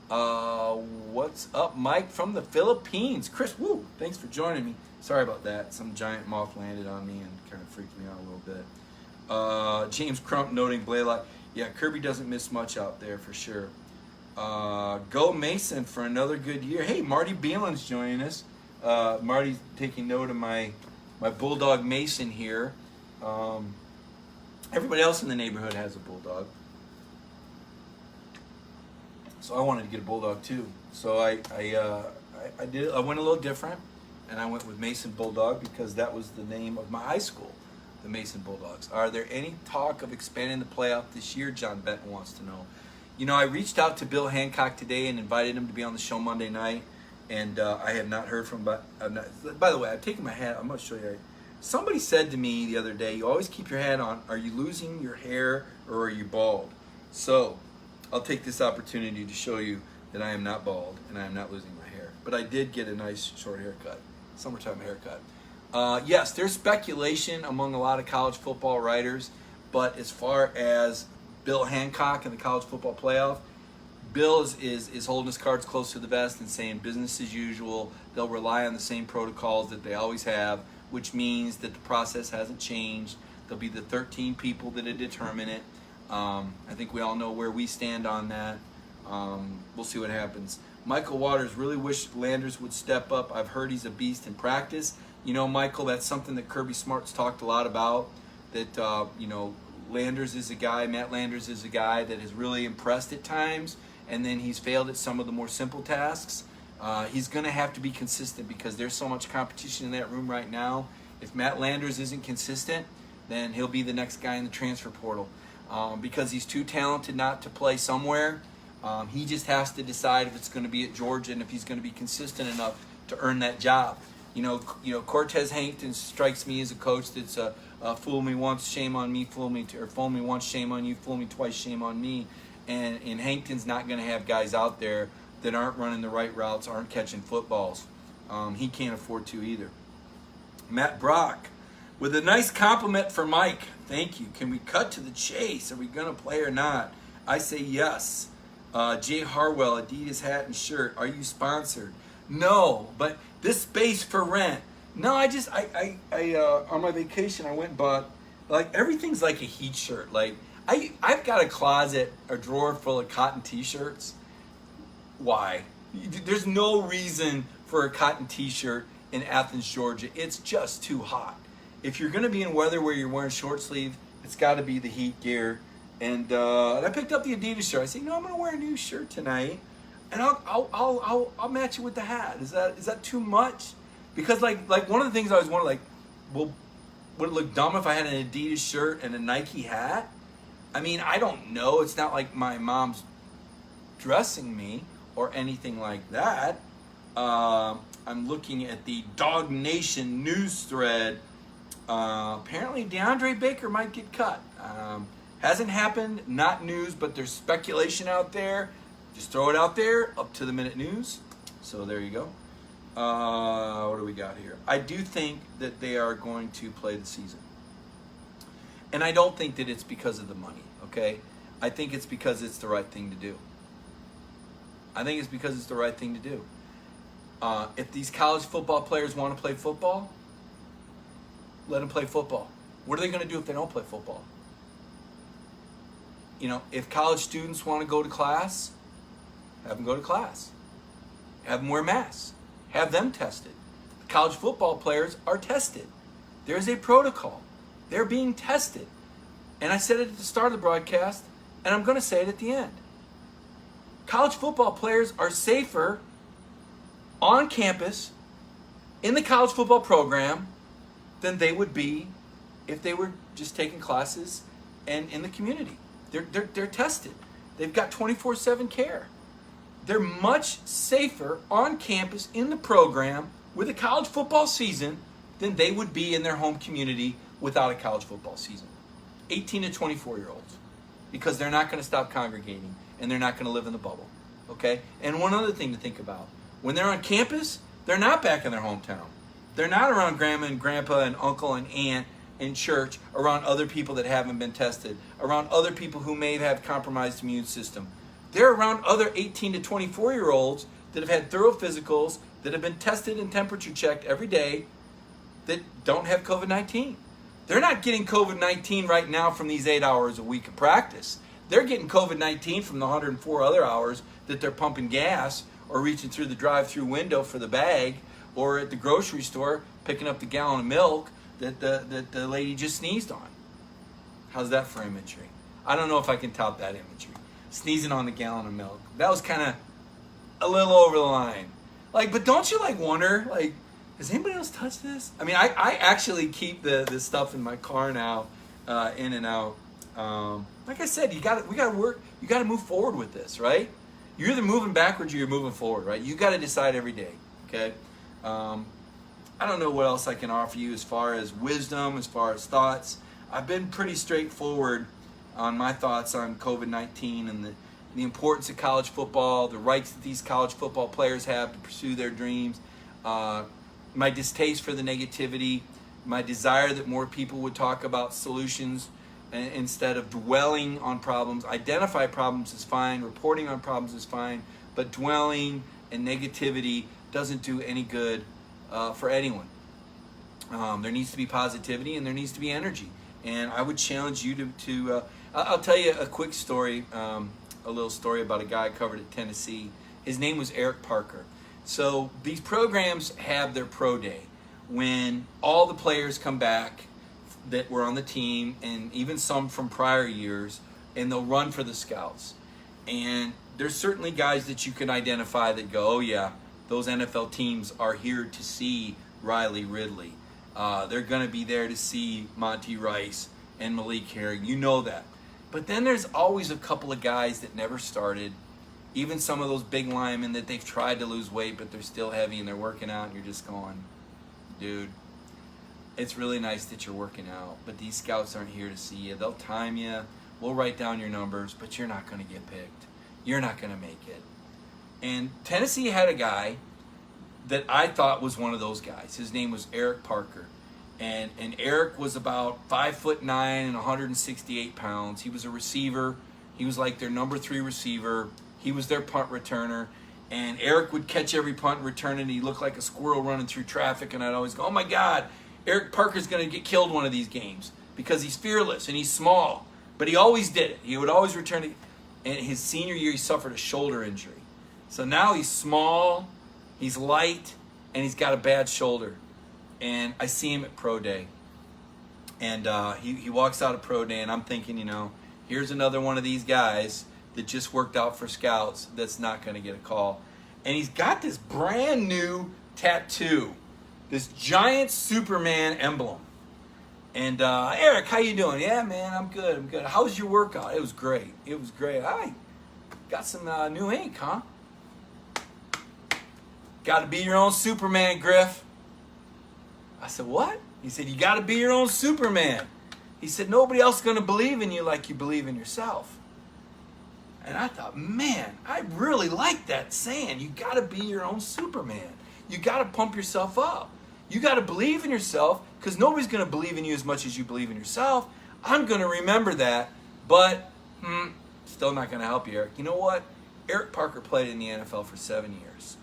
What's up, Mike from the Philippines? Chris, woo, thanks for joining me. Sorry about that. Some giant moth landed on me and kind of freaked me out a little bit. James Crump noting Blaylock. Yeah, Kirby doesn't miss much out there for sure. Go Mason for another good year. Hey, Marty Beelan's joining us. Marty's taking note of my Bulldog Mason here. Everybody else in the neighborhood has a Bulldog. So I wanted to get a Bulldog too. So I went a little different, and I went with Mason Bulldog because that was the name of my high school, the Mason Bulldogs. Are there any talk of expanding the playoff this year? John Benton wants to know. I reached out to Bill Hancock today and invited him to be on the show Monday night, and I have not heard from him. By the way, I've taken my hat. I'm going to show you. Somebody said to me the other day, you always keep your hat on. Are you losing your hair or are you bald? So I'll take this opportunity to show you that I am not bald and I am not losing my hair. But I did get a nice short haircut, summertime haircut. Yes, there's speculation among a lot of college football writers, but as far as Bill Hancock and the college football playoff, Bill is holding his cards close to the vest and saying business as usual. They'll rely on the same protocols that they always have, which means that the process hasn't changed. There'll be the 13 people that determine it. I think we all know where we stand on that. We'll see what happens. Michael Waters really wish Landers would step up. I've heard he's a beast in practice. Michael, that's something that Kirby Smart's talked a lot about, that, Landers is a guy, Matt Landers is a guy that has really impressed at times, and then he's failed at some of the more simple tasks. He's going to have to be consistent because there's so much competition in that room right now. If Matt Landers isn't consistent, then he'll be the next guy in the transfer portal. Because he's too talented not to play somewhere. He just has to decide if it's going to be at Georgia and if he's going to be consistent enough to earn that job. You know, Cortez Hankton strikes me as a coach that's fool me once, shame on me, fool me once, shame on you, fool me twice, shame on me. And Hankton's not going to have guys out there that aren't running the right routes, aren't catching footballs. He can't afford to either. Matt Brock, with a nice compliment for Mike. Thank you. Can we cut to the chase? Are we going to play or not? I say yes. Jay Harwell, Adidas hat and shirt. Are you sponsored? No, but this space for rent. No, I on my vacation I went and bought, like, everything's like a heat shirt. Like I've got a closet, a drawer full of cotton t-shirts. Why? There's no reason for a cotton t-shirt in Athens, Georgia. It's just too hot. If you're going to be in weather where you're wearing short sleeve, it's got to be the heat gear. And I picked up the Adidas shirt. I said, I'm going to wear a new shirt tonight, and I'll match it with the hat. Is that too much? Because like one of the things I always wondered, like, well, would it look dumb if I had an Adidas shirt and a Nike hat? I mean, I don't know. It's not like my mom's dressing me or anything like that. I'm looking at the Dog Nation news thread. Apparently DeAndre Baker might get cut. Hasn't happened, not news, but there's speculation out there. Just throw it out there, up to the minute news. So there you go. What do we got here? I do think that they are going to play the season. And I don't think that it's because of the money, okay? I think it's because it's the right thing to do. If these college football players want to play football, let them play football. What are they going to do if they don't play football? You know, if college students want to go to class, have them go to class. Have them wear masks. Have them tested. College football players are tested. There's a protocol. They're being tested. And I said it at the start of the broadcast, and I'm going to say it at the end. College football players are safer on campus in the college football program than they would be if they were just taking classes and in the community. They're tested. They've got 24/7 care. They're much safer on campus in the program with a college football season than they would be in their home community without a college football season. 18 to 24-year-olds. Because they're not going to stop congregating and they're not going to live in the bubble. Okay? And one other thing to think about. When they're on campus, they're not back in their hometown. They're not around grandma and grandpa and uncle and aunt in church, around other people that haven't been tested, around other people who may have compromised immune system. They're around other 18 to 24-year-olds that have had thorough physicals, that have been tested and temperature checked every day, that don't have COVID-19. They're not getting COVID-19 right now from these 8 hours a week of practice. They're getting COVID-19 from the 104 other hours that they're pumping gas or reaching through the drive-through window for the bag, or at the grocery store picking up the gallon of milk that the lady just sneezed on. How's that for imagery? I don't know if I can top that imagery. Sneezing on the gallon of milk. That was kind of a little over the line. Like, but don't you wonder, has anybody else touched this? I mean, I actually keep the stuff in my car now, in and out. Like I said, we got to work. You got to move forward with this, right? You're either moving backwards or you're moving forward, right? You got to decide every day. Okay. I don't know what else I can offer you as far as wisdom, as far as thoughts. I've been pretty straightforward on my thoughts on COVID-19 and the importance of college football, the rights that these college football players have to pursue their dreams, my distaste for the negativity, my desire that more people would talk about solutions instead of dwelling on problems. Identify problems is fine, reporting on problems is fine, but dwelling and negativity doesn't do any good for anyone. There needs to be positivity and there needs to be energy. And I would challenge you to I'll tell you a quick story, a little story about a guy I covered at Tennessee. His name was Eric Parker. So these programs have their pro day when all the players come back that were on the team and even some from prior years, and they'll run for the scouts. And there's certainly guys that you can identify that go, oh yeah, those NFL teams are here to see Riley Ridley. They're going to be there to see Monty Rice and Malik Herring. You know that. But then there's always a couple of guys that never started. Even some of those big linemen that they've tried to lose weight, but they're still heavy and they're working out, and you're just going, dude, it's really nice that you're working out, but these scouts aren't here to see you. They'll time you. We'll write down your numbers, but you're not going to get picked. You're not going to make it. And Tennessee had a guy that I thought was one of those guys. His name was Eric Parker. And Eric was about 5'9" and 168 pounds. He was a receiver. He was like their number 3 receiver. He was their punt returner. And Eric would catch every punt and return it, and he looked like a squirrel running through traffic. And I'd always go, oh my God, Eric Parker's going to get killed one of these games because he's fearless and he's small. But he always did it. He would always return it. And his senior year, he suffered a shoulder injury. So now he's small, he's light, and he's got a bad shoulder. And I see him at Pro Day. And he walks out of Pro Day, and I'm thinking, here's another one of these guys that just worked out for scouts that's not going to get a call. And he's got this brand new tattoo, this giant Superman emblem. And Eric, how you doing? Yeah, man, I'm good. How was your workout? It was great. I got some new ink, huh? Got to be your own Superman, Griff. I said, what? He said, you got to be your own Superman. He said, nobody else is going to believe in you like you believe in yourself. And I thought, man, I really like that saying. You got to be your own Superman. You got to pump yourself up. You got to believe in yourself, because nobody's going to believe in you as much as you believe in yourself. I'm going to remember that, but still not going to help you, Eric. You know what? Eric Parker played in the NFL for 7 years.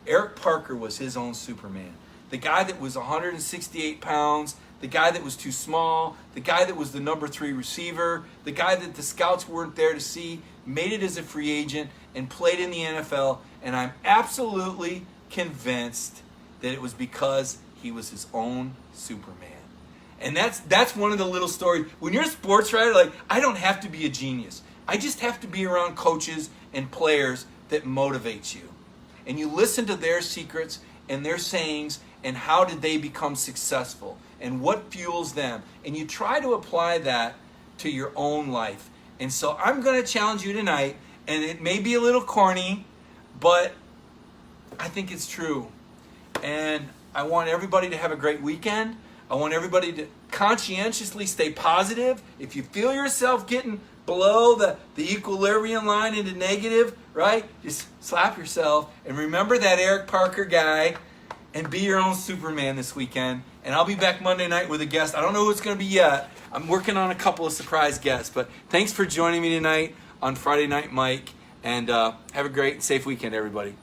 Eric Parker was his own Superman. The guy that was 168 pounds, the guy that was too small, the guy that was the number 3 receiver, the guy that the scouts weren't there to see, made it as a free agent and played in the NFL, and I'm absolutely convinced that it was because he was his own Superman. And that's one of the little stories. When you're a sports writer, like, I don't have to be a genius. I just have to be around coaches and players that motivate you. And you listen to their secrets and their sayings and how did they become successful and what fuels them. And you try to apply that to your own life. And so I'm going to challenge you tonight, and it may be a little corny, but I think it's true. And I want everybody to have a great weekend. I want everybody to conscientiously stay positive. If you feel yourself getting below the equilibrium line into negative, right? Just slap yourself and remember that Eric Parker guy and be your own Superman this weekend. And I'll be back Monday night with a guest. I don't know who it's going to be yet. I'm working on a couple of surprise guests. But thanks for joining me tonight on Friday Night Mike. And have a great, safe weekend, everybody.